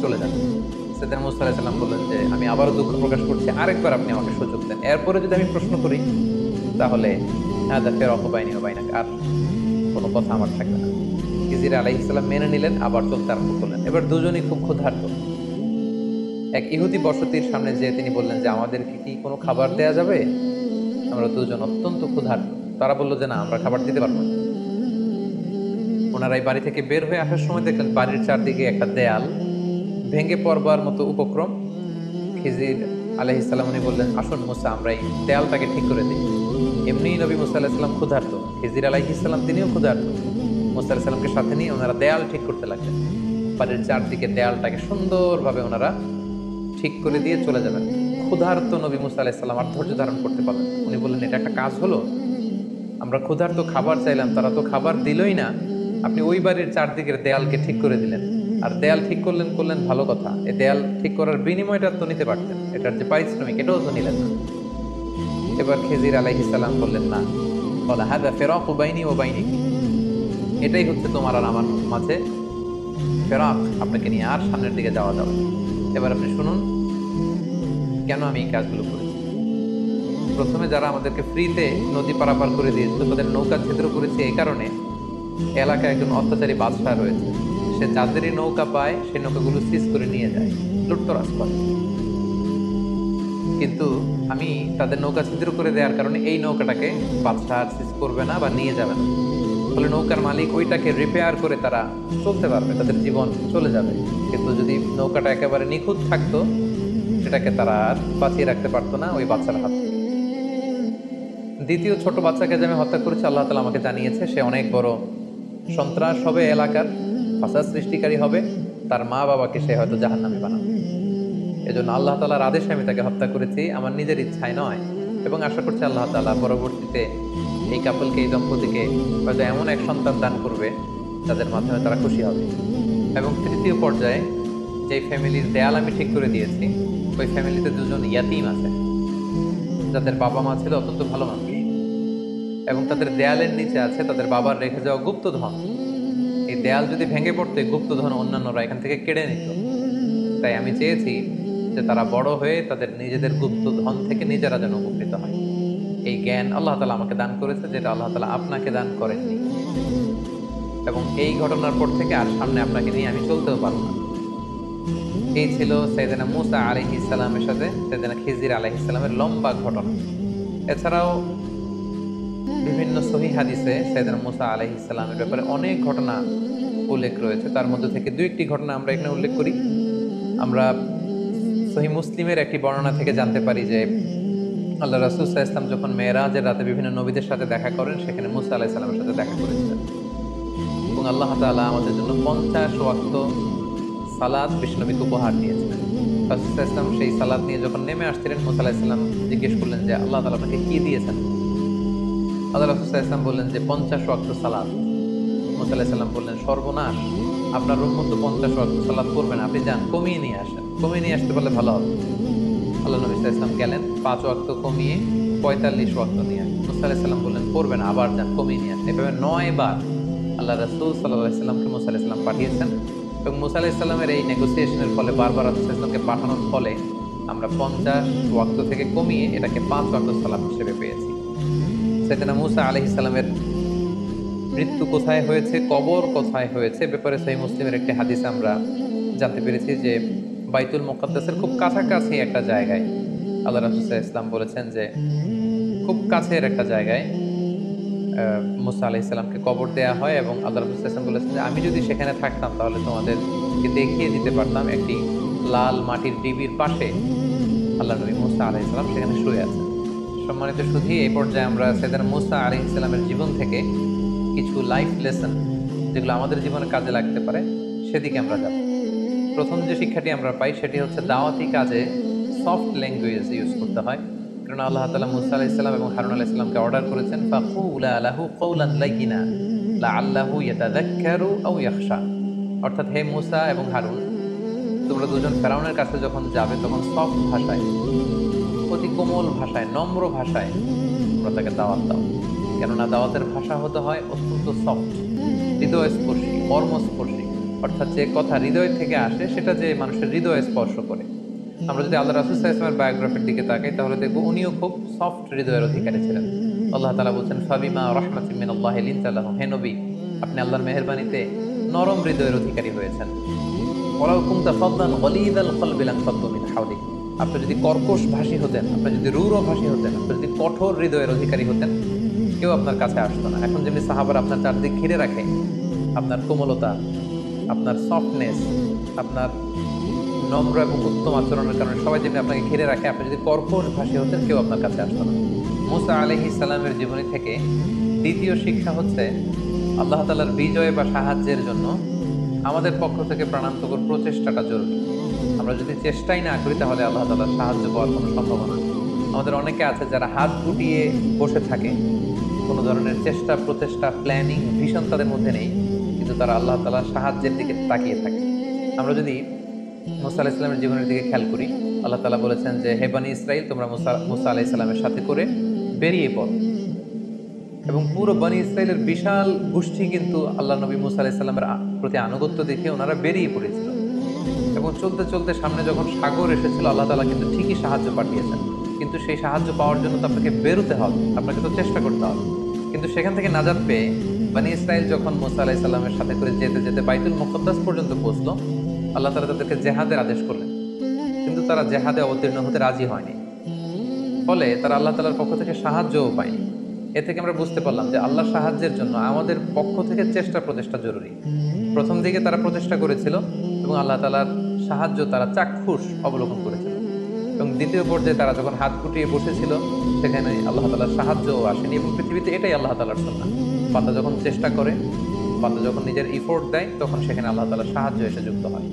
S1: চলে যান। সেদিন মূসা আলাইহিস সালাম বললেন যে আমি আবারও দুঃখ প্রকাশ করছি, আরেকবার আপনি আমাকে সুযোগ দেন, এরপরে যদি আমি প্রশ্ন করি তাহলে হাদা ফিরাকু বাইনি ওয়া বাইনাক, আর কোনো কথা আমার থাকবে না। খিজির আলাইহিস সালাম মেনে নিলেন, আবার চলতে আরম্ভ করলেন। এবার দুজনই খুব ক্ষুধার্ত। এক ইহুদি বসতির সামনে যেয়ে তিনি বললেন যে আমাদেরকে কি কোনো খাবার দেয়া যাবে? আমরা দুজন অত্যন্ত ক্ষুধার্ত। তারা বললো যে না, আমরা খাবার দিতে পারবো না। ওনারা এই বাড়ি থেকে বের হয়ে আসার সময় দেখলেন বাড়ির চারদিকে একটা দেয়াল ভেঙে পড়বার মতো উপক্রম। খিজির আলাইহিস সালাম উনি বললেন আসুন মূসা আমরা এই দেয়ালটাকে ঠিক করে দিই। এমনি নবী মূসা আলাইহিস সালাম ক্ষুধার্ত, খিজির আলাইহিস সালাম তিনিও ক্ষুধার্ত। মূসা আলাইহিস সালামকে সাথে নিয়ে ওনারা দেয়াল ঠিক করতে লাগলেন। বাড়ির চারদিকে দেয়ালটাকে সুন্দরভাবে ওনারা ঠিক করে দিয়ে চলে যাবেন। ক্ষুধার্ত নবী মূসা আলাইহিস সালাম আর ধৈর্য ধারণ করতে পারলেন। উনি বললেন এটা একটা কাজ হলো, আমরা ক্ষুধার্ত খাবার চাইলাম, তারা তো খাবার দিলই না, আপনি ওই বাড়ির চারদিকের দেয়ালকে ঠিক করে দিলেন। আর দেয়াল ঠিক করলেন ভালো কথা, এই দেয়াল ঠিক করার বিনিময়টা তো নিতে পারতেন, এটার যে পারিশ্রমিক এটাও তো নিলেন না। এবার খিজির আলাইহিস সালাম বললেন না, বলা হাদা ফিরাকু বাইনি ওয়া বাইনিক, এটাই হচ্ছে তোমার আর আমার মাঝে ফেরাক, আপনাকে নিয়ে আর সামনের দিকে যাওয়া যাবে। এবার আপনি শুনুন কেন আমি এই কাজগুলো করেছি। প্রথমে যারা আমাদেরকে ফ্রিতে নদী পারাপার করে দিয়েছিল তাদের নৌকা ছিদ্র করেছে এই কারণে, এলাকায় একজন অত্যাচারী বাদশাহ রয়েছে, সে যাদেরই নৌকা পায় সেই নৌকাগুলো সিজ করে নিয়ে যায়, লুটতরাজ করে। কিন্তু আমি তাদের নৌকা ছিদ্র করে দেওয়ার কারণে এই নৌকাটাকে বাদশাহ সিজ করবে না বা নিয়ে যাবে না, ফলে নৌকার মালিক ওইটাকে রিপেয়ার করে তারা চলতে পারবে, তাদের জীবন চলে যাবে। কিন্তু যদি নৌকাটা একেবারে নিখুঁত থাকতো সেটাকে তারা আর বাঁচিয়ে রাখতে পারতো না ওই বাচ্চার হাত থেকে। দ্বিতীয় ছোট বাচ্চাকে যে আমি হত্যা করেছি, আল্লাহ তাআলা আমাকে জানিয়েছে সে অনেক বড় সন্ত্রাস হবে, এলাকার ফাসাদ সৃষ্টিকারী হবে, তার মা বাবাকে সে হয়তো জাহান্নামী বানাবে। এজন্য আল্লাহ তাআলার আদেশে আমি তাকে হত্যা করেছি, আমার নিজের ইচ্ছায় নয়। এবং আশা করছি আল্লাহ তাআলা পরবর্তীতে এই কাপলকে, এই দম্পতিকে হয়তো এমন এক সন্তান দান করবে যাদের মাধ্যমে তারা খুশি হবে। এবং তৃতীয় পর্যায়ে যে ফ্যামিলির দেয়াল আমি ঠিক করে দিয়েছি, ওই ফ্যামিলিতে দুজন ইয়াতিম আছে যাদের বাবা মা ছিল অত্যন্ত ভালো মানুষ, এবং তাদের দেয়ালের নিচে আছে তাদের বাবার রেখে যাওয়া গুপ্তধন। এই দেয়াল যদি ভেঙে পড়তো, এই গুপ্তধন অন্যান্যরা এখান থেকে কেড়ে নিত। তাই আমি চেয়েছি যে তারা বড় হয়ে তাদের নিজেদের গুপ্তধন থেকে নিজেরা যেন উপকৃত হয়। এই জ্ঞান আল্লাহ তাআলা আমাকে দান করেছে, যেটা আল্লাহ তাআলা আপনাকে দান করেননি। এবং এই ঘটনার পর থেকে আর সামনে আপনাকে নিয়ে আমি চলতেও পারবো না। এই ছিল সাইয়েদনা মূসা আলাইহিস সালামের সাথে সাইয়েদনা খিজির আলাইহিস সালামের লম্বা ঘটনা। এছাড়াও বিভিন্ন সহিহ হাদিসে সাইয়েদনা মূসা আলাইহিস সালামের ব্যাপারে অনেক ঘটনা উল্লেখ রয়েছে। তার মধ্যে থেকে দুই একটি ঘটনা আমরা এখানে উল্লেখ করি। আমরা সহিহ মুসলিমের একটি বর্ণনা থেকে জানতে পারি যে আল্লাহ রাসূল সাল্লাল্লাহু আলাইহি ওয়াসাল্লাম যখন মেরাজের রাতে বিভিন্ন নবীদের সাথে দেখা করেন, সেখানে মূসা আলাইহিস সালামের সাথে দেখা করেছিলেন। এবং আল্লাহ তাআলা আমাদের জন্য 50 ওয়াক্ত সালাত বিশ্বনবীকে উপহার দিয়েছিলেন। রাসূল সাল্লাল্লাহু আলাইহি ওয়াসাল্লাম সেই সালাত নিয়ে যখন নেমে আসছিলেন, মূসা আলাইহিস সালাম জিজ্ঞেস করলেন যে আল্লাহ তাআলা আপনাকে কি দিয়েছেন? আল্লাহ রাসূল সাল্লাল্লাহু আলাইহি ওয়াসাল্লাম বললেন যে 50 ওয়াক্ত সালাত। মূসা আলাইহিস সালাম বললেন, সর্বনাশ, আপনার উম্মত তো 50 ওয়াক্ত সালাত করবে না, আপনি যান কমিয়ে নিয়ে আসেন, কমিয়ে নিয়ে আসতে পারলে ভালো হবে। আল্লাহ নবী সাল্লাল্লাহু আলাইহি ওয়াসাল্লাম গেলেন, 5 ওয়াক্ত কমিয়ে 45 ওয়াক্ত নিয়ে আসেন। মূসা আলাইহিস সালাম বললেন, করবেন, আবার যান কমিয়ে নিয়ে আসেন। এভাবে 9 বার আল্লাহ রাসূল সাল্লাল্লাহু আলাইহি ওয়াসাল্লামকে মূসা আলাইহিস সালাম পাঠিয়েছেন। এবং মূসা আলাইহিস সালামের এই নেগোসিয়েশনের ফলে, বারবার রাসূল সাল্লাল্লাহু আলাইহি ওয়াসাল্লামকে পাঠানোর ফলে আমরা 50 ওয়াক্ত থেকে কমিয়ে এটাকে 5 ওয়াক্ত সালাত হিসেবে পেয়েছি। সাইয়েদনা মূসা আলাইহিস সালামের মৃত্যু কোথায় হয়েছে, কবর কোথায় হয়েছে, ব্যাপারে সহিহ মুসলিমের একটি হাদিসে আমরা জানতে পেরেছি যে বাইতুল মুকাদ্দাসের খুব কাছাকাছি একটা জায়গায় আল্লাহ রাসূল সাল্লাল্লাহু আলাইহি ওয়াসাল্লাম বলেছেন যে খুব কাছের একটা জায়গায় মূসা আলাইহিস সালামকে কবর দেয়া হয়। এবং আল্লাহ রাসূল সাল্লাল্লাহু আলাইহি ওয়াসাল্লাম বলেছেন যে আমি যদি সেখানে থাকতাম তাহলে তোমাদেরকে দেখিয়ে দিতে পারতাম একটি লাল মাটির ডিবির পাশে আল্লাহ নবী মূসা আলাইহিস সালাম সেখানে শুয়ে আছেন। সম্মানিত সুধী, এই পর্যায়ে আমরা সাইয়েদনা মূসা আলাইহিস সালামের জীবন থেকে কিছু লাইফ লেসন যেগুলো আমাদের জীবনে কাজে লাগতে পারে সেদিকে আমরা যাব। প্রথম যে শিক্ষাটি আমরা পাই সেটি হচ্ছে দাওয়াতি কাজে সফট ল্যাঙ্গুয়েজ ইউজ করতে হয়। কারণ আল্লাহ তাআলা মূসা আলাইহিস সালাম এবং হারুন আলাইহিস সালামকে অর্ডার করেছেন, ফাকুলা লাহু কওলান লাইয়িনা লাআল্লাহু ইয়াতাযাক্কারু আও ইয়াখশা। অর্থাৎ হে মূসা এবং হারুন, তোমরা দুজন ফেরাউনের কাছে যখন যাবে তখন সফট ভাষায়, অতি কোমল ভাষায়, নম্র ভাষায় তোমরা তাকে দাওয়াত দাও। কেননা দাওয়াতের ভাষা হতে হয় অত্যন্ত সফট, হৃদয়স্পর্শী, মর্মস্পর্শী। অর্থাৎ যে কথা হৃদয় থেকে আসে সেটা যে মানুষের হৃদয়ে স্পর্শ করে। আমরা যদি আল্লাহ রাসূল সাল্লাল্লাহু আলাইহি ওয়াসাল্লামের বায়োগ্রাফির দিকে তাকাই তাহলে দেখব উনিও খুব সফট হৃদয়ের অধিকারী ছিলেন। আল্লাহ তাআলা বলছেন, ফাবিমা রাহমাতিন মিনাল্লাহি লিনতা লাহুম, হে নবী, আপনি আল্লাহর মেহেরবানিতে নরম হৃদয়ের অধিকারী হয়েছেন। ওয়ালাউ কুনতা ফাদদান গলিযাল কলবি লানফাদ্দু মিন হাওলিক, আপনি যদি কর্কশ ভাষী হতেন, আপনি যদি রূঢ় ভাষী হতেন, আপনি যদি কঠোর হৃদয়ের অধিকারী হতেন, কেউ আপনার কাছে আসতো না। এখন যেমনি সাহাবারা আপনার চারদিক ঘিরে রাখে, আপনার কোমলতা, আপনার সফটনেস, আপনার নম্র এবং উত্তম আচরণের কারণে সবাই যেমনি আপনাকে ঘিরে রাখে, আপনি যদি কর্কশ ভাষী হতেন, কেউ আপনার কাছে আসতো না। মূসা আলাইহিস সালামের জীবনী থেকে দ্বিতীয় শিক্ষা হচ্ছে আল্লাহ তাআলার বিজয় বা সাহায্যের জন্য আমাদের পক্ষ থেকে প্রাণান্তকর প্রচেষ্টাটা জরুরি। আমরা যদি চেষ্টাই না করি তাহলে আল্লাহ তাআলার সাহায্য পাওয়ার কোনো সম্ভাবনা নেই। আমাদের অনেকে আছে যারা হাত গুটিয়ে বসে থাকে, কোনো ধরনের চেষ্টা, প্রচেষ্টা, প্ল্যানিং, ভিশন তাদের মধ্যে নেই, কিন্তু তারা আল্লাহ তাআলার সাহায্যের দিকে তাকিয়ে থাকে। আমরা যদি মূসা আলাইহিস সালামের জীবনের দিকে খেয়াল করি, আল্লাহ তাআলা বলেছেন যে হে বনী ইসরাইল, তোমরা মূসা আলাইহিস সালামের সাথে করে বেরিয়ে পড়ো। এবং পুরো বনী ইসরাইলের বিশাল গোষ্ঠী কিন্তু আল্লাহ নবী মূসা আলাইহিস সালামের প্রতি আনুগত্য দেখে ওনারা বেরিয়ে পড়েছিল। এবং চলতে চলতে সামনে যখন সাগর এসেছিল, আল্লাহ তাআলা কিন্তু ঠিকই সাহায্য পাঠিয়েছেন। কিন্তু সেই সাহায্য পাওয়ার জন্য তো আপনাকে বেরোতে হবে, আপনাকে তো চেষ্টা করতে হবে। কিন্তু সেখান থেকে নাজাত পেয়ে বনী ইসরাইল যখন মূসা আলাইহিস সালামের সাথে করে যেতে যেতে বাইতুল মুকাদ্দাস পর্যন্ত পৌঁছলো, আল্লাহ তাআলা তাদেরকে জেহাদের আদেশ করলেন, কিন্তু তারা জেহাদে অবতীর্ণ হতে রাজি হয়নি। ফলে তারা আল্লাহ তাআলার পক্ষ থেকে সাহায্যও পায়নি। এ থেকে আমরা বুঝতে পারলাম যে আল্লাহর সাহায্যের জন্য আমাদের পক্ষ থেকে চেষ্টা, প্রচেষ্টা জরুরি। প্রথম দিকে তারা প্রচেষ্টা করেছিল এবং আল্লাহ তাআলার সাহায্য তারা চাক্ষুষ অবলোকন করেছিল। এবং দ্বিতীয় পর্যায়ে তারা যখন হাত গুটিয়ে বসেছিল সেখানে আল্লাহ তাআলার সাহায্যও আসেনি, এবং পৃথিবীতে এটাই আল্লাহ তাআলার সুন্নাহ। বান্দা যখন চেষ্টা করে, বান্দা যখন নিজের ইফোর্ট দেয়, তখন সেখানে আল্লাহ তাআলার সাহায্য এসে যুক্ত হয়।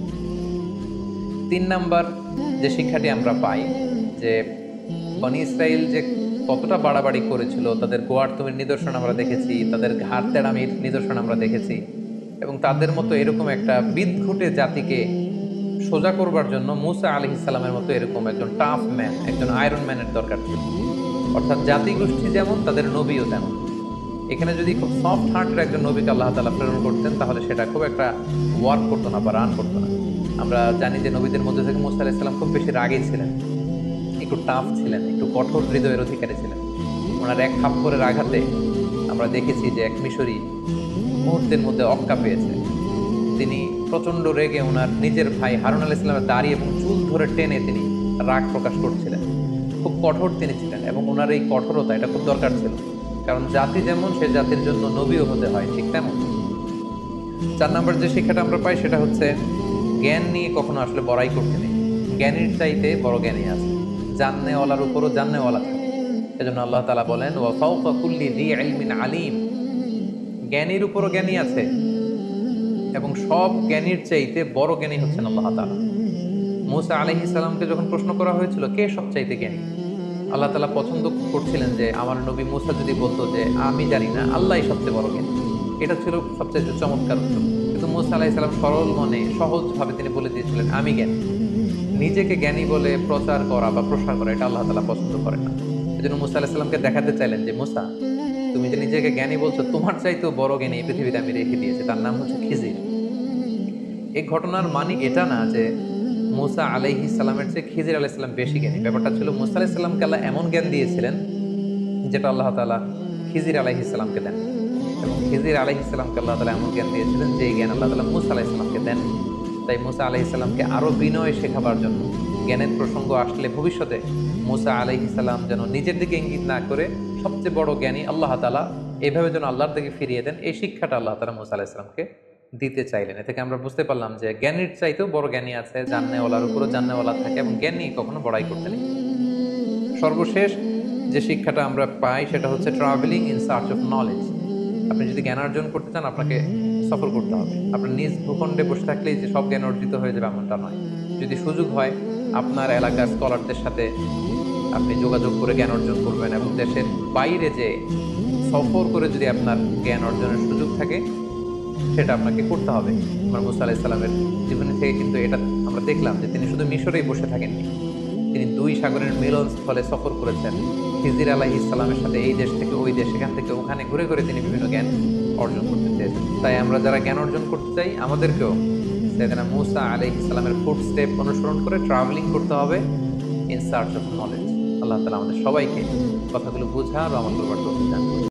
S1: 3 নাম্বার যে শিক্ষাটি আমরা পাই, যে বনি ইসরাইল যে কতটা বাড়াবাড়ি করেছিল, তাদের গোয়ার্তমের নিদর্শন আমরা দেখেছি, তাদের ঘাড় তেড়ামির নিদর্শন আমরা দেখেছি, এবং তাদের মতো এরকম একটা বিদঘুটে জাতিকে সোজা করবার জন্য মুসা আলাইহিস সালামের মতো এরকম একজন টাফ ম্যান, একজন আয়রন ম্যানের দরকার ছিল। অর্থাৎ জাতিগোষ্ঠী যেমন, তাদের নবীও তেমন। এখানে যদি খুব সফট হার্টের একজন নবীকে আল্লাহ তাআলা প্রেরণ করতেন, তাহলে সেটা খুব একটা ওয়ার্ক করতো না বা রান করতো না। আমরা জানি যে নবীদের মধ্যে থেকে মুসা আলাইহিস সালাম খুব বেশি রাগী ছিলেন, একটু টাফ ছিলেন, একটু কঠোর হৃদয়ের অধিকারী ছিলেন। ওনার এক থাপ্পড়ের আঘাতে আমরা দেখেছি যে এক মিশরী মুহূর্তের মধ্যে অক্কা পেয়েছে। তিনি প্রচণ্ড রেগে ওনার নিজের ভাই হারুন আলাইহিস সালামের দাড়ি এবং চুল ধরে টেনে তিনি রাগ প্রকাশ করছিলেন। খুব কঠোর তিনি ছিলেন, এবং ওনার এই কঠোরতা এটা খুব দরকার ছিল, কারণ জাতি যেমন সে জাতির জন্য নবীও হতে হয়, ঠিক তেমন। 4 নম্বর যে শিক্ষাটা আমরা পাই সেটা হচ্ছে জ্ঞান নিয়ে কখনো আসলে বড়াই করতে নেই। জ্ঞানীর চাইতে বড় জ্ঞানী আছে, জাননেওয়ালার উপরও জাননেওয়ালা থাকে। এজন্য আল্লাহ তাআলা বলেন, ওয়া ফাওকা কুল্লি যী ইলমিন আলিম। জ্ঞানীর উপরও জ্ঞানী আছে, এবং সব জ্ঞানীর চাইতে বড় জ্ঞানী হচ্ছেন আল্লাহ তাআলা। মুসা আলাইহিস সালামকে যখন প্রশ্ন করা হয়েছিল কে সবচাইতে জ্ঞানী, আল্লাহ তাআলা পছন্দ করছিলেন যে আমার নবী মুসা যদি বলতো যে আমি জানি না, আল্লাহই সবচেয়ে বড় জ্ঞানী, এটা ছিল সবচেয়ে চমৎকার উত্তর। কিন্তু মুসা আলাইহিস সালাম সরল মনে সহজভাবে তিনি বলে দিয়েছিলেন আমি জ্ঞানী। নিজেকে জ্ঞানী বলে প্রচার করা বা প্রসার করা, এটা আল্লাহ তাআলা পছন্দ করেন না। এজন্য মুসা আলাইহিস সালামকে দেখাতে চাইলেন যে মুসা, তুমি যে নিজেকে জ্ঞানী বলছো, তোমার চাইতেও বড় জ্ঞানী এই পৃথিবীতে আমি রেখে দিয়েছি, তার নাম হচ্ছে খিজির। এই ঘটনার মানে এটা না যে মুসা আলাইহিস সালামের চেয়ে খিজির আলাইহিস সালাম বেশি জ্ঞানী। ব্যাপারটা ছিল মুসা আলাইহিস সালামকে আল্লাহ এমন জ্ঞান দিয়েছিলেন যেটা আল্লাহ তাআলা খিজির আলাইহিস সালামকে দেন, এবং খিজির আলাইহিস সালামকে আল্লাহ তাআলা এমন জ্ঞান দিয়েছিলেন যে জ্ঞান আল্লাহ তাআলা মুসা আলাইহিস সালামকে দেন। তাই মুসা আলাইহিস সালামকে আরো বিনয় শেখাবার জন্য, জ্ঞানের প্রসঙ্গ আসলে ভবিষ্যতে মুসা আলাইহিস সালাম যেন নিজের দিকে ইঙ্গিত না করে সবচেয়ে বড় জ্ঞানী আল্লাহ তাআলা এভাবে যেন আল্লাহর দিকে ফিরিয়ে দেন, এই শিক্ষাটা আল্লাহ তাআলা মুসা আলাইহিস সালামকে দিতে চাইলেন। এ থেকে আমরা বুঝতে পারলাম যে জ্ঞানীর চাইতেও বড় জ্ঞানী আছে, জাননেওয়ালার উপরও জাননেওয়ালা থাকে, এবং জ্ঞান নিয়ে কখনো বড়াই করতে নেই। সর্বশেষ যে শিক্ষাটা আমরা পাই সেটা হচ্ছে travelling in search of knowledge. আপনি যদি জ্ঞান অর্জন করতে চান, আপনাকে সফর করতে হবে। আপনার নিজ ভূখণ্ডে বসে থাকলেই যে সব জ্ঞান অর্জিত হয়ে যাবে এমনটা নয়। যদি সুযোগ হয়, আপনার এলাকার স্কলারদের সাথে আপনি যোগাযোগ করে জ্ঞান অর্জন করবেন, এবং দেশের বাইরে যে সফর করে যদি আপনার জ্ঞান অর্জনের সুযোগ থাকে, সেটা আপনাকে করতে হবে। আমার মুসা আলাইহিস সালামের জীবনী থেকে কিন্তু এটা আমরা দেখলাম যে তিনি শুধু মিশরেই বসে থাকেননি, তিনি 2 সাগরের মিলনস্থলে সফর করেছেন। খিজির আলাইহিস সালামের সাথে এই দেশ থেকে ওই দেশ, সেখান থেকে ওখানে ঘুরে ঘুরে তিনি বিভিন্ন জ্ঞান অর্জন করতে চেয়েছেন। তাই আমরা যারা জ্ঞান অর্জন করতে চাই, আমাদেরকেও সাইয়েদনা মুসা আলাইহিস সালামের ফুটস্টেপ অনুসরণ করে ট্রাভেলিং করতে হবে ইন সার্চ অফ নলেজ। আল্লাহ তাআলা আমাদের সবাইকে কথাগুলো বোঝার ও আমল করবার তৌফিক দান করুন।